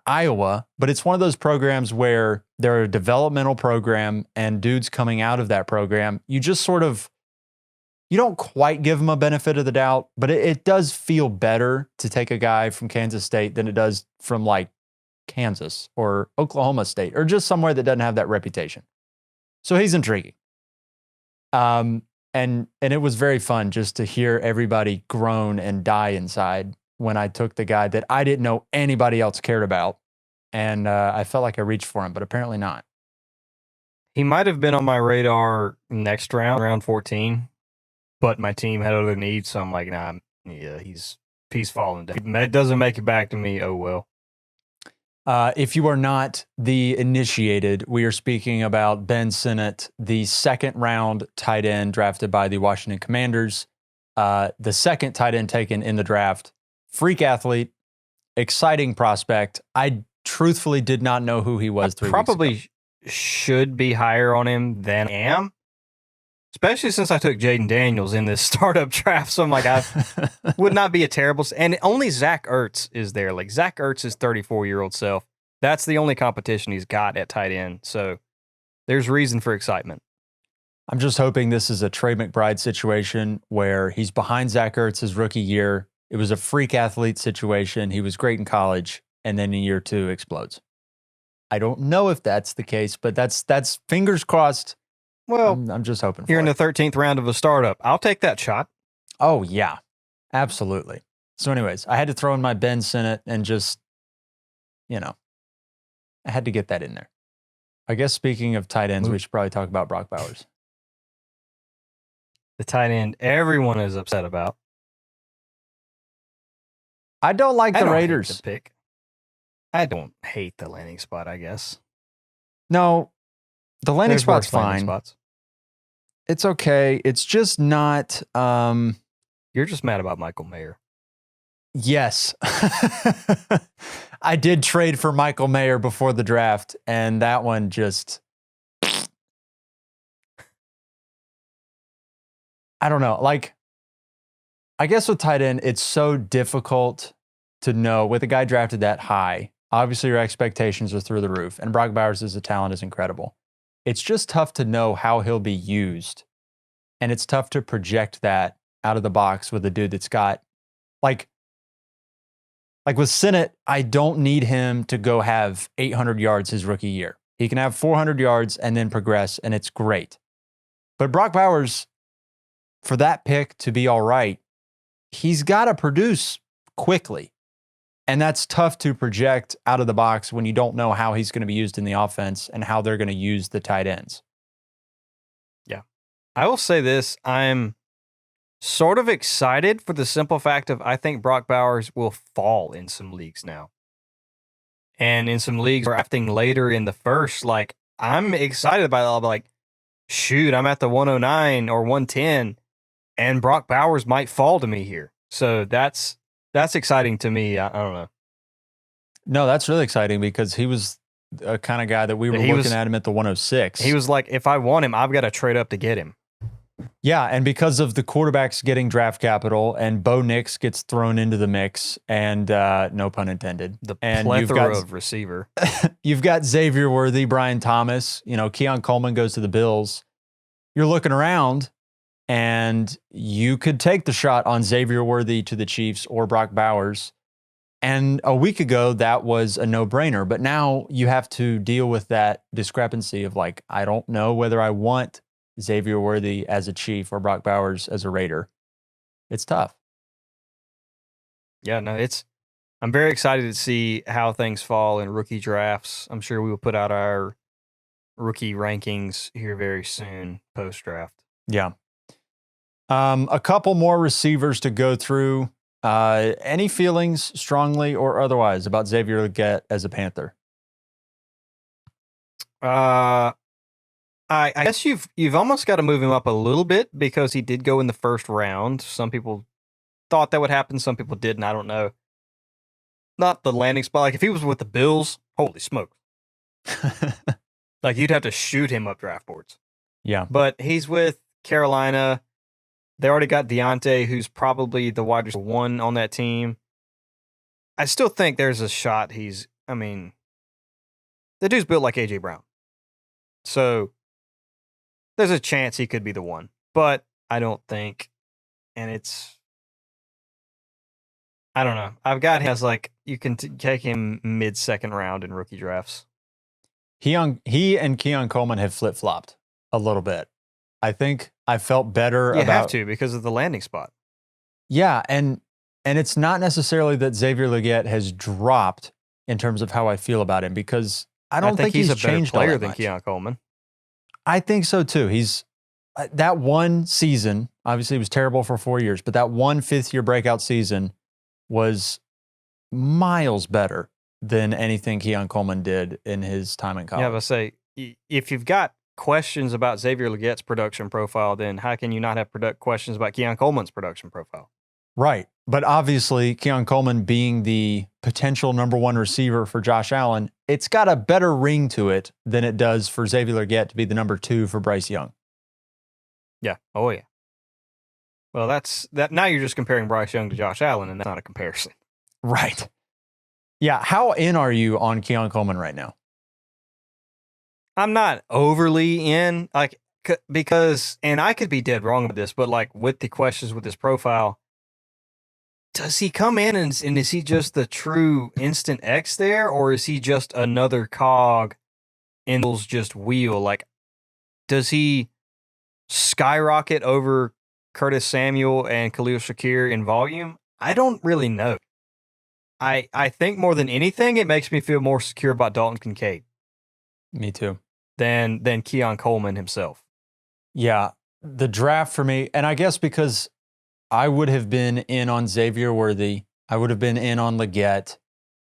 Iowa, but it's one of those programs where they're a developmental program and dudes coming out of that program, you just sort of, you don't quite give them a benefit of the doubt, but it does feel better to take a guy from Kansas State than it does from like Kansas or Oklahoma State or just somewhere that doesn't have that reputation. So he's intriguing. And it was very fun just to hear everybody groan and die inside when I took the guy that I didn't know anybody else cared about. And I felt like I reached for him, but apparently not. He might have been on my radar next round 14, but my team had other needs, so I'm like, nah, yeah, he's falling down. That doesn't make it back to me, oh well. If you are not the initiated, we are speaking about Ben Sinnott, the second round tight end drafted by the Washington Commanders. The second tight end taken in the draft. Freak athlete, exciting prospect. I truthfully did not know who he was 3 weeks ago. Probably should be higher on him than I am, especially since I took Jaden Daniels in this startup draft. So I'm like, I would not be a terrible. And only Zach Ertz is there. Like Zach Ertz is 34-year-old self. That's the only competition he's got at tight end. So there's reason for excitement. I'm just hoping this is a Trey McBride situation where he's behind Zach Ertz his rookie year. It was a freak athlete situation. He was great in college, and then in year 2 explodes. I don't know if that's the case, but that's fingers crossed. Well, I'm just hoping you're for in it. the 13th round of a startup. I'll take that shot. Oh, yeah, absolutely. So anyways, I had to throw in my Ben Sinnott and just, I had to get that in there. I guess speaking of tight ends, we should probably talk about Brock Bowers. The tight end everyone is upset about. I don't like the Raiders. Hate the pick. I don't hate the landing spot, I guess. No, the landing spot's fine. Landing spots. It's okay. It's just not. You're just mad about Michael Mayer. Yes. I did trade for Michael Mayer before the draft, and that one just. I don't know. Like, I guess with tight end, it's so difficult to know with a guy drafted that high. Obviously, your expectations are through the roof, and Brock Bowers as a talent is incredible. It's just tough to know how he'll be used, and it's tough to project that out of the box with a dude that's got, like with Sinnott, I don't need him to go have 800 yards his rookie year. He can have 400 yards and then progress, and it's great. But Brock Bowers, for that pick to be all right, he's got to produce quickly. And that's tough to project out of the box when you don't know how he's going to be used in the offense and how they're going to use the tight ends. Yeah. I will say this. I'm sort of excited for the simple fact of I think Brock Bowers will fall in some leagues now. And in some leagues drafting later in the first, like, I'm excited about it. I'll be like, shoot, I'm at the 109 or 110, and Brock Bowers might fall to me here. So that's exciting to me. I don't know. No, that's really exciting because he was a kind of guy that we were looking at him at the 106. He was like, if I want him, I've got to trade up to get him. Yeah, and because of the quarterbacks getting draft capital and Bo Nix gets thrown into the mix, and no pun intended. And plethora of receiver. You've got Xavier Worthy, Brian Thomas, Keon Coleman goes to the Bills. You're looking around, and you could take the shot on Xavier Worthy to the Chiefs or Brock Bowers. And a week ago, that was a no-brainer. But now you have to deal with that discrepancy of like, I don't know whether I want Xavier Worthy as a Chief or Brock Bowers as a Raider. It's tough. Yeah, no, I'm very excited to see how things fall in rookie drafts. I'm sure we will put out our rookie rankings here very soon, post-draft. Yeah. A couple more receivers to go through. Any feelings, strongly or otherwise, about Xavier Legette as a Panther? I guess you've almost got to move him up a little bit because he did go in the first round. Some people thought that would happen. Some people didn't. I don't know. Not the landing spot. Like if he was with the Bills, holy smoke. Like you'd have to shoot him up draft boards. Yeah. But he's with Carolina. They already got Deontay, who's probably the wide receiver one on that team. I still think there's a shot the dude's built like A.J. Brown. So there's a chance he could be the one. But I don't think, and I don't know. I've got him as like, you can take him mid-second round in rookie drafts. He and Keon Coleman have flip-flopped a little bit. I think I felt better You about... have to because of the landing spot. Yeah, and it's not necessarily that Xavier Legette has dropped in terms of how I feel about him because I don't think he's a better changed player all that than much. Keon Coleman. I think so too. He's that one season, obviously it was terrible for 4 years, but that one fifth-year breakout season was miles better than anything Keon Coleman did in his time in college. Yeah, but say, if you've got questions about Xavier Legette's production profile, then how can you not have questions about Keon Coleman's production profile? Right. But obviously, Keon Coleman being the potential number one receiver for Josh Allen, it's got a better ring to it than it does for Xavier Legette to be the number two for Bryce Young. Yeah. Oh, yeah. Well, that's that. Now you're just comparing Bryce Young to Josh Allen, and that's not a comparison. Right. Yeah. How in are you on Keon Coleman right now? I'm not overly in, like, because, and I could be dead wrong with this, but like with the questions with his profile, does he come in and is he just the true instant X there, or is he just another cog in Bill's just wheel? Like, does he skyrocket over Curtis Samuel and Khalil Shakir in volume? I don't really know. I think more than anything, it makes me feel more secure about Dalton Kincaid Me too. than Keon Coleman himself. Yeah, the draft for me, and I guess because I would have been in on Xavier Worthy, I would have been in on Legette.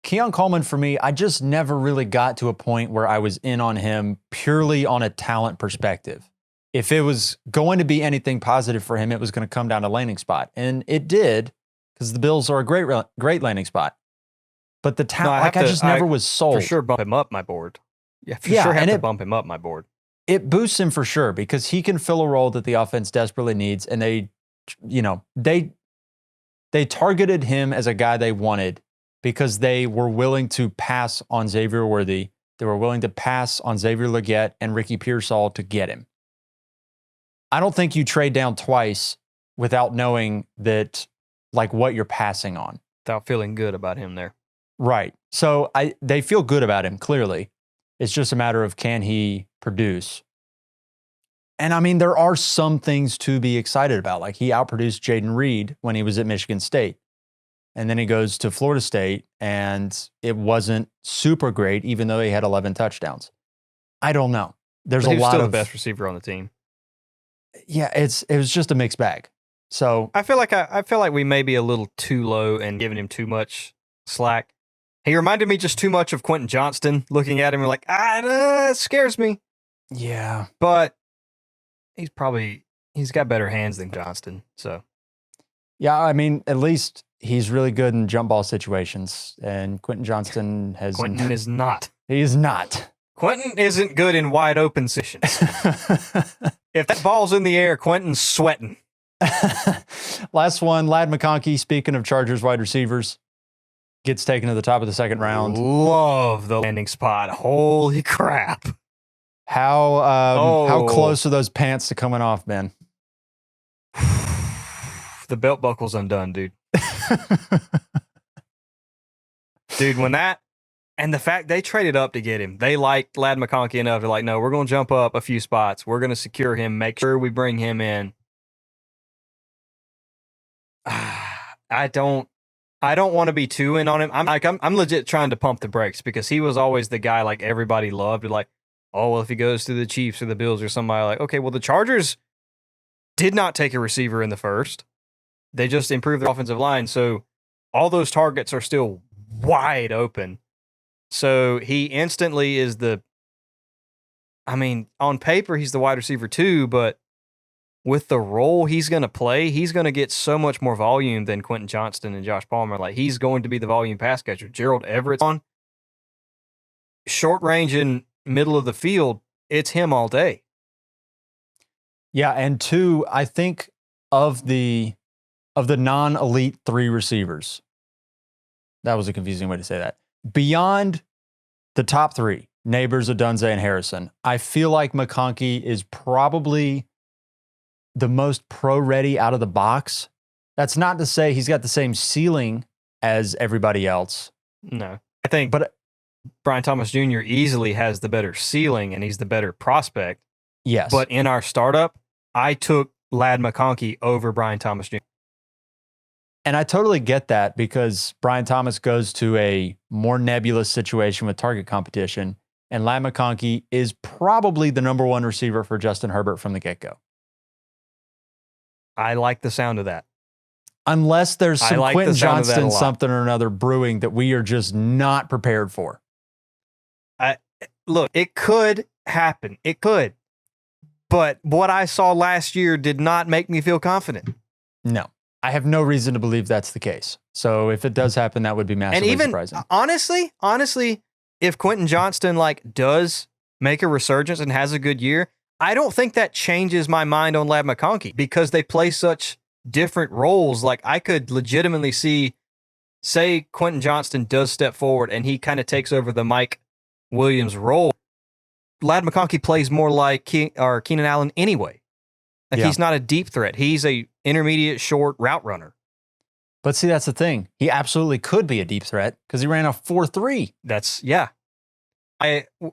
Keon Coleman for me, I just never really got to a point where I was in on him purely on a talent perspective. If it was going to be anything positive for him, it was going to come down to landing spot, and it did because the Bills are a great landing spot. But the talent, I just never was sold. For sure, bump him up my board. Yeah, for sure, have to bump him up my board. It boosts him for sure because he can fill a role that the offense desperately needs, and they targeted him as a guy they wanted because they were willing to pass on Xavier Worthy. They were willing to pass on Xavier Legette and Ricky Pearsall to get him. I don't think you trade down twice without knowing that, like, what you're passing on. Without feeling good about him there. Right. So they feel good about him, clearly. It's just a matter of can he produce. And I mean, there are some things to be excited about. Like he outproduced Jaden Reed when he was at Michigan State. And then he goes to Florida State and it wasn't super great, even though he had 11 touchdowns. I don't know. There's a lot still of the best receiver on the team. Yeah, it was just a mixed bag. So I feel like we may be a little too low and giving him too much slack. He reminded me just too much of Quentin Johnston. Looking at him, and like, it scares me. Yeah, but he's got better hands than Johnston. So yeah, I mean, at least he's really good in jump ball situations, and Quentin Johnston has. Quentin is not. He is not. Quentin isn't good in wide open situations. If that ball's in the air, Quentin's sweating. Last one, Ladd McConkey. Speaking of Chargers wide receivers, gets taken to the top of the second round. Love the landing spot. Holy crap! How close are those pants to coming off, Ben? The belt buckle's undone, dude. Dude, when that and the fact they traded up to get him, they liked Ladd McConkey enough to like, no, we're going to jump up a few spots. We're going to secure him, make sure we bring him in. I don't want to be too in on him. I'm legit trying to pump the brakes because he was always the guy like everybody loved. Like, oh, well, if he goes to the Chiefs or the Bills or somebody, like, okay, well, the Chargers did not take a receiver in the first. They just improved their offensive line. So all those targets are still wide open. So he instantly is on paper, he's the wide receiver too, but with the role he's going to play, he's going to get so much more volume than Quentin Johnston and Josh Palmer. Like, he's going to be the volume pass catcher. Gerald Everett's on short range and middle of the field. It's him all day. Yeah, and two, I think of the non-elite three receivers. That was a confusing way to say that. Beyond the top three, Neighbors, Odunze, and Harrison, I feel like McConkey is probably the most pro-ready out of the box. That's not to say he's got the same ceiling as everybody else. No. I think Brian Thomas Jr. easily has the better ceiling and he's the better prospect. Yes. But in our startup, I took Ladd McConkey over Brian Thomas Jr. And I totally get that because Brian Thomas goes to a more nebulous situation with target competition, and Ladd McConkey is probably the number one receiver for Justin Herbert from the get-go. I like the sound of that. Unless there's some Quentin Johnston something or another brewing that we are just not prepared for. Look, it could happen. It could. But what I saw last year did not make me feel confident. No. I have no reason to believe that's the case. So if it does happen, that would be massively surprising. Honestly, if Quentin Johnston does make a resurgence and has a good year, I don't think that changes my mind on Ladd McConkey because they play such different roles. Like, I could legitimately say Quentin Johnston does step forward and he kind of takes over the Mike Williams role. Ladd McConkey plays more like Keenan Allen anyway. He's not a deep threat. He's a intermediate short route runner. But see, that's the thing. He absolutely could be a deep threat because he ran a 4.3.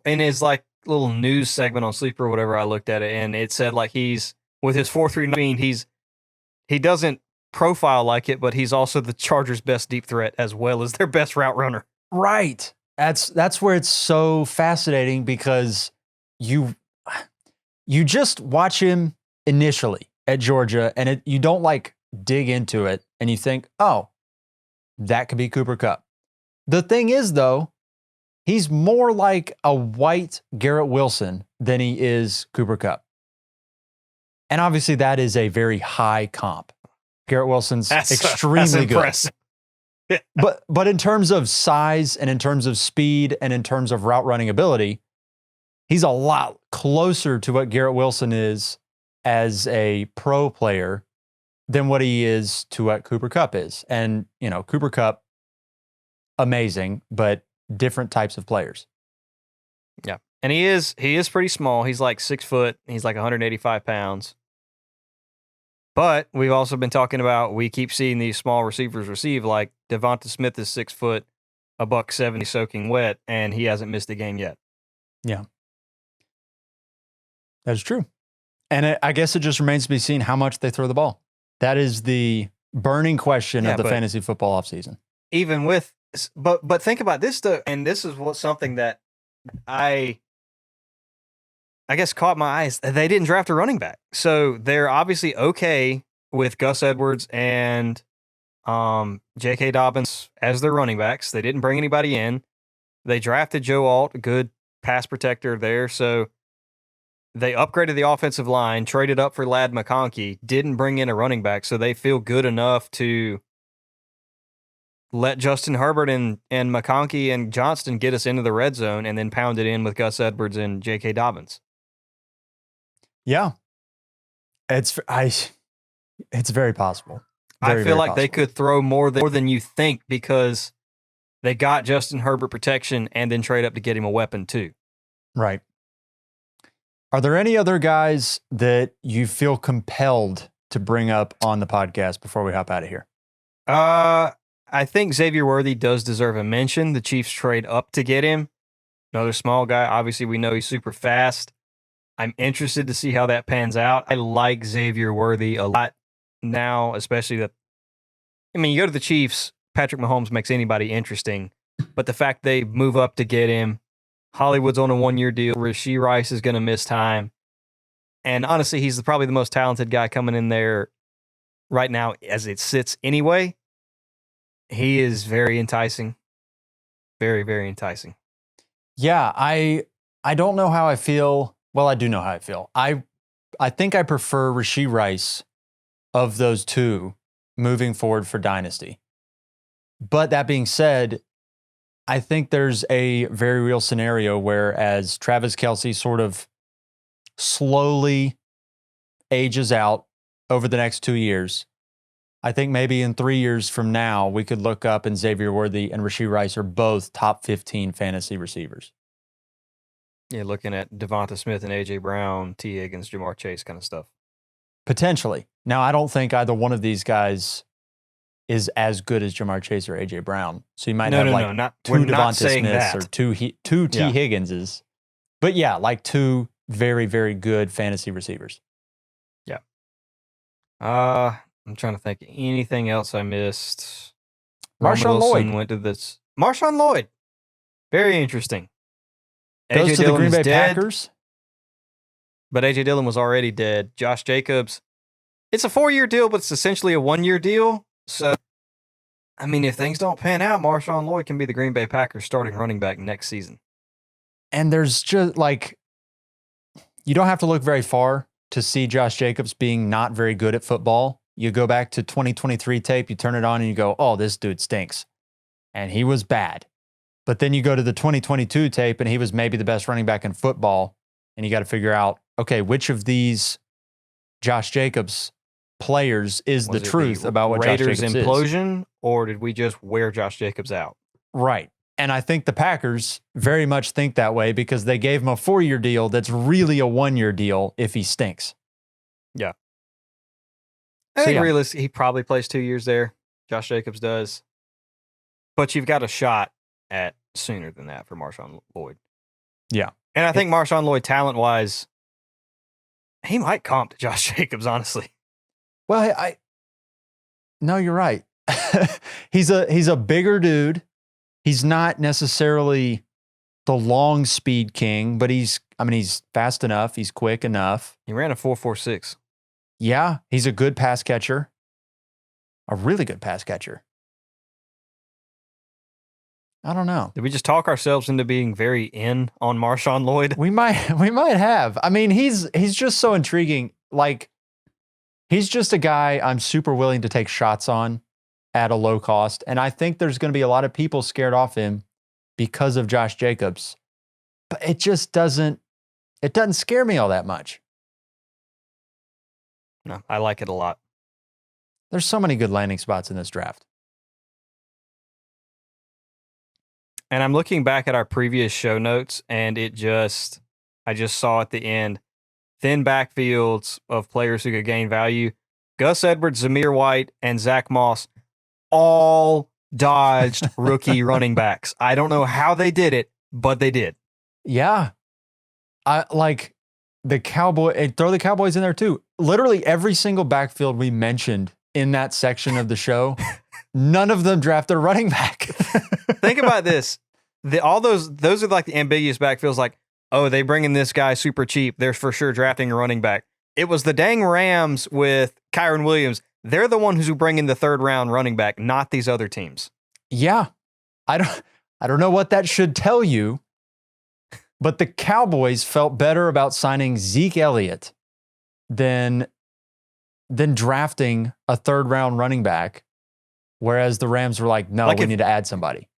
In his little news segment on Sleeper or whatever, I looked at it and it said he's with his 4.3. I mean, he doesn't profile like it, but he's also the Chargers' best deep threat as well as their best route runner. Right. That's where it's so fascinating because you just watch him initially at Georgia and you don't like dig into it and you think, oh, that could be Cooper Kupp. The thing is, though, he's more like a white Garrett Wilson than he is Cooper Kupp. And obviously that is a very high comp. Garrett Wilson's extremely good. But in terms of size and in terms of speed and in terms of route running ability, he's a lot closer to what Garrett Wilson is as a pro player than what he is to what Cooper Kupp is. And, Cooper Kupp, amazing, but different types of players. Yeah. And he is pretty small. He's like 6 foot. He's like 185 pounds. But we've also been talking about, we keep seeing these small receivers receive, like Devonta Smith is 6 foot, $170 soaking wet, and he hasn't missed a game yet. Yeah. That's true. And I guess it just remains to be seen how much they throw the ball. That is the burning question of the fantasy football offseason. Even with, but think about this, though, and this is something that I guess caught my eyes. They didn't draft a running back. So they're obviously okay with Gus Edwards and J.K. Dobbins as their running backs. They didn't bring anybody in. They drafted Joe Alt, a good pass protector there. So they upgraded the offensive line, traded up for Lad McConkey, didn't bring in a running back. So they feel good enough to let Justin Herbert and McConkey and Johnston get us into the red zone and then pound it in with Gus Edwards and J.K. Dobbins. Yeah. It's very possible. I feel like they could throw more than you think because they got Justin Herbert protection and then trade up to get him a weapon too. Right. Are there any other guys that you feel compelled to bring up on the podcast before we hop out of here? I think Xavier Worthy does deserve a mention. The Chiefs trade up to get him. Another small guy. Obviously, we know he's super fast. I'm interested to see how that pans out. I like Xavier Worthy a lot now, especially you go to the Chiefs, Patrick Mahomes makes anybody interesting, but the fact they move up to get him, Hollywood's on a 1-year deal, Rashee Rice is going to miss time, and honestly, he's probably the most talented guy coming in there right now as it sits anyway. He is very enticing. Very, very enticing. Yeah, I don't know how I feel. Well, I do know how I feel. I think I prefer Rashee Rice of those two moving forward for Dynasty. But that being said, I think there's a very real scenario where as Travis Kelce sort of slowly ages out over the next 2 years, I think maybe in 3 years from now, we could look up and Xavier Worthy and Rashee Rice are both top 15 fantasy receivers. Yeah, looking at Devonta Smith and A.J. Brown, T. Higgins, Jamar Chase kind of stuff. Potentially. Now, I don't think either one of these guys is as good as Jamar Chase or A.J. Brown. So you might have two Devonta Smiths or two T. Higginses. But yeah, like two very, very good fantasy receivers. Yeah. I'm trying to think of anything else I missed. Marshawn Lloyd went to this. Marshawn Lloyd. Very interesting. Goes AJ to Dillon the Green Bay dead, Packers. But A.J. Dillon was already dead. Josh Jacobs. It's a 4-year deal, but it's essentially a 1-year deal. So, if things don't pan out, Marshawn Lloyd can be the Green Bay Packers starting running back next season. And there's just you don't have to look very far to see Josh Jacobs being not very good at football. You go back to 2023 tape, you turn it on and you go, oh, this dude stinks. And he was bad. But then you go to the 2022 tape and he was maybe the best running back in football. And you got to figure out, okay, which of these Josh Jacobs players is the truth about what Raiders Josh Jacobs implosion, or did we just wear Josh Jacobs out? Right. And I think the Packers very much think that way because they gave him a 4-year deal that's really a 1-year deal if he stinks. Yeah. I think realistically, he probably plays 2 years there. Josh Jacobs does. But you've got a shot at sooner than that for Marshawn Lloyd. Yeah. And I think Marshawn Lloyd, talent-wise, he might comp to Josh Jacobs, honestly. Well, No, you're right. He's a bigger dude. He's not necessarily the long speed king, but he's fast enough. He's quick enough. He ran a 4.46. Yeah, he's a good pass catcher. A really good pass catcher. I don't know. Did we just talk ourselves into being very in on Marshawn Lloyd? We might have. I mean, he's just so intriguing. Like, he's just a guy I'm super willing to take shots on at a low cost. And I think there's going to be a lot of people scared off him because of Josh Jacobs. But it just doesn't scare me all that much. No, I like it a lot. There's so many good landing spots in this draft. And I'm looking back at our previous show notes, and I just saw at the end, thin backfields of players who could gain value. Gus Edwards, Zamir White, and Zach Moss all dodged rookie running backs. I don't know how they did it, but they did. Yeah. I like the throw the Cowboys in there too. Literally every single backfield we mentioned in that section of the show, none of them drafted a running back. Think about this. All those are like the ambiguous backfields, like, oh, they bring in this guy super cheap. They're for sure drafting a running back. It was the dang Rams with Kyron Williams. They're the ones who bring in the third round running back, not these other teams. Yeah. I don't know what that should tell you, but the Cowboys felt better about signing Zeke Elliott than drafting a third round running back, whereas the Rams were like, no, we need to add somebody.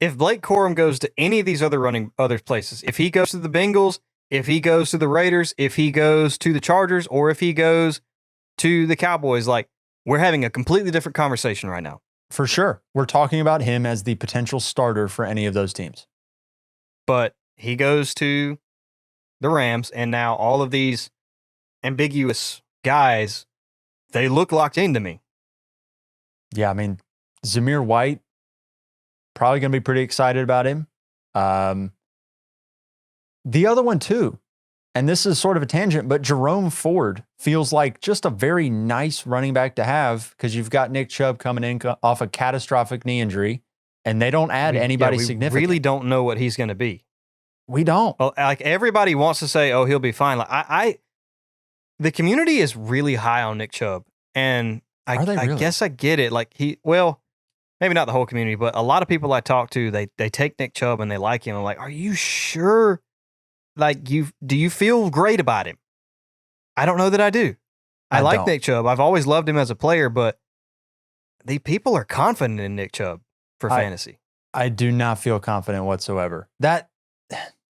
If Blake Corum goes to any of these other places, if he goes to the Bengals, if he goes to the Raiders, if he goes to the Chargers, or if he goes to the Cowboys, like, we're having a completely different conversation right now. For sure. We're talking about him as the potential starter for any of those teams. But he goes to the Rams, and now all of these ambiguous guys, they look locked into me. Yeah, I mean, Zamir White, probably going to be pretty excited about him. The other one too, and this is sort of a tangent, but Jerome Ford feels like just a very nice running back to have because you've got Nick Chubb coming in off a catastrophic knee injury, and they don't add anybody significant. We really don't know what he's going to be. We don't. Well, like, everybody wants to say, oh, he'll be fine. Like the community is really high on Nick Chubb, and I guess I get it. Like, maybe not the whole community, but a lot of people I talk to, they take Nick Chubb and they like him. I'm like, are you sure? Like, do you feel great about him? I don't know that I do. I like Nick Chubb. I've always loved him as a player, but the people are confident in Nick Chubb for fantasy. I do not feel confident whatsoever. That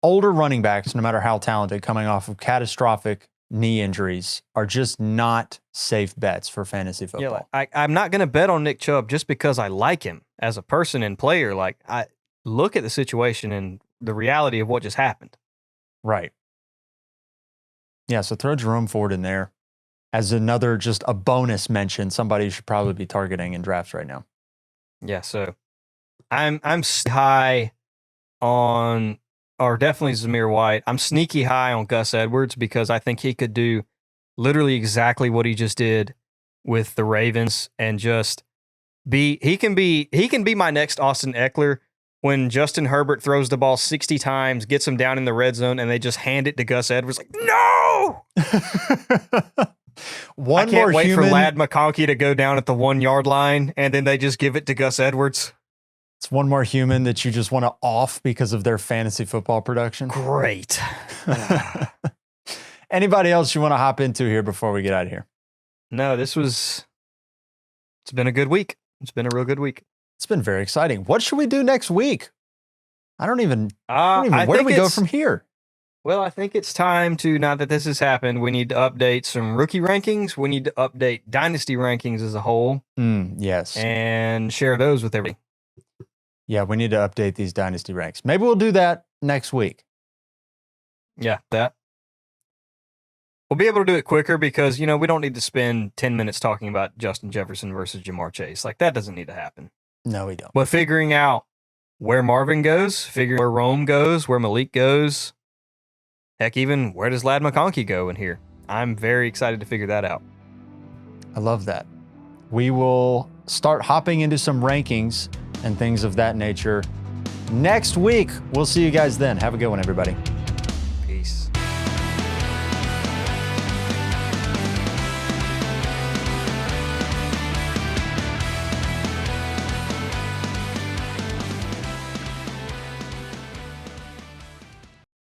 older running backs, no matter how talented, coming off of catastrophic knee injuries are just not safe bets for fantasy football. Yeah, I'm not going to bet on Nick Chubb just because I like him as a person and player. Like, I look at the situation and the reality of what just happened. Right. Yeah, so throw Jerome Ford in there as another, just a bonus mention, somebody you should probably be targeting in drafts right now. Yeah, so I'm high on, or definitely Zamir White. I'm sneaky high on Gus Edwards because I think he could do literally exactly what he just did with the Ravens and just he can be my next Austin Eckler when Justin Herbert throws the ball 60 times, gets him down in the red zone, and they just hand it to Gus Edwards like, no! I can't wait for Lad McConkey to go down at the 1 yard line, and then they just give it to Gus Edwards. It's one more human that you just want to off because of their fantasy football production. Great. Anybody else you want to hop into here before we get out of here? No, it's been a good week. It's been a real good week. It's been very exciting. What should we do next week? I don't even where do we go from here? Well, I think it's time to, now that this has happened, we need to update some rookie rankings. We need to update dynasty rankings as a whole. Yes. And share those with everybody. Yeah, we need to update these dynasty ranks. Maybe we'll do that next week. Yeah, that. We'll be able to do it quicker because, we don't need to spend 10 minutes talking about Justin Jefferson versus Jamar Chase. Like, that doesn't need to happen. No, we don't. But figuring out where Marvin goes, figuring where Rome goes, where Malik goes, heck, even where does Lad McConkey go in here? I'm very excited to figure that out. I love that. We will start hopping into some rankings and things of that nature next week. We'll see you guys then. Have a good one, everybody.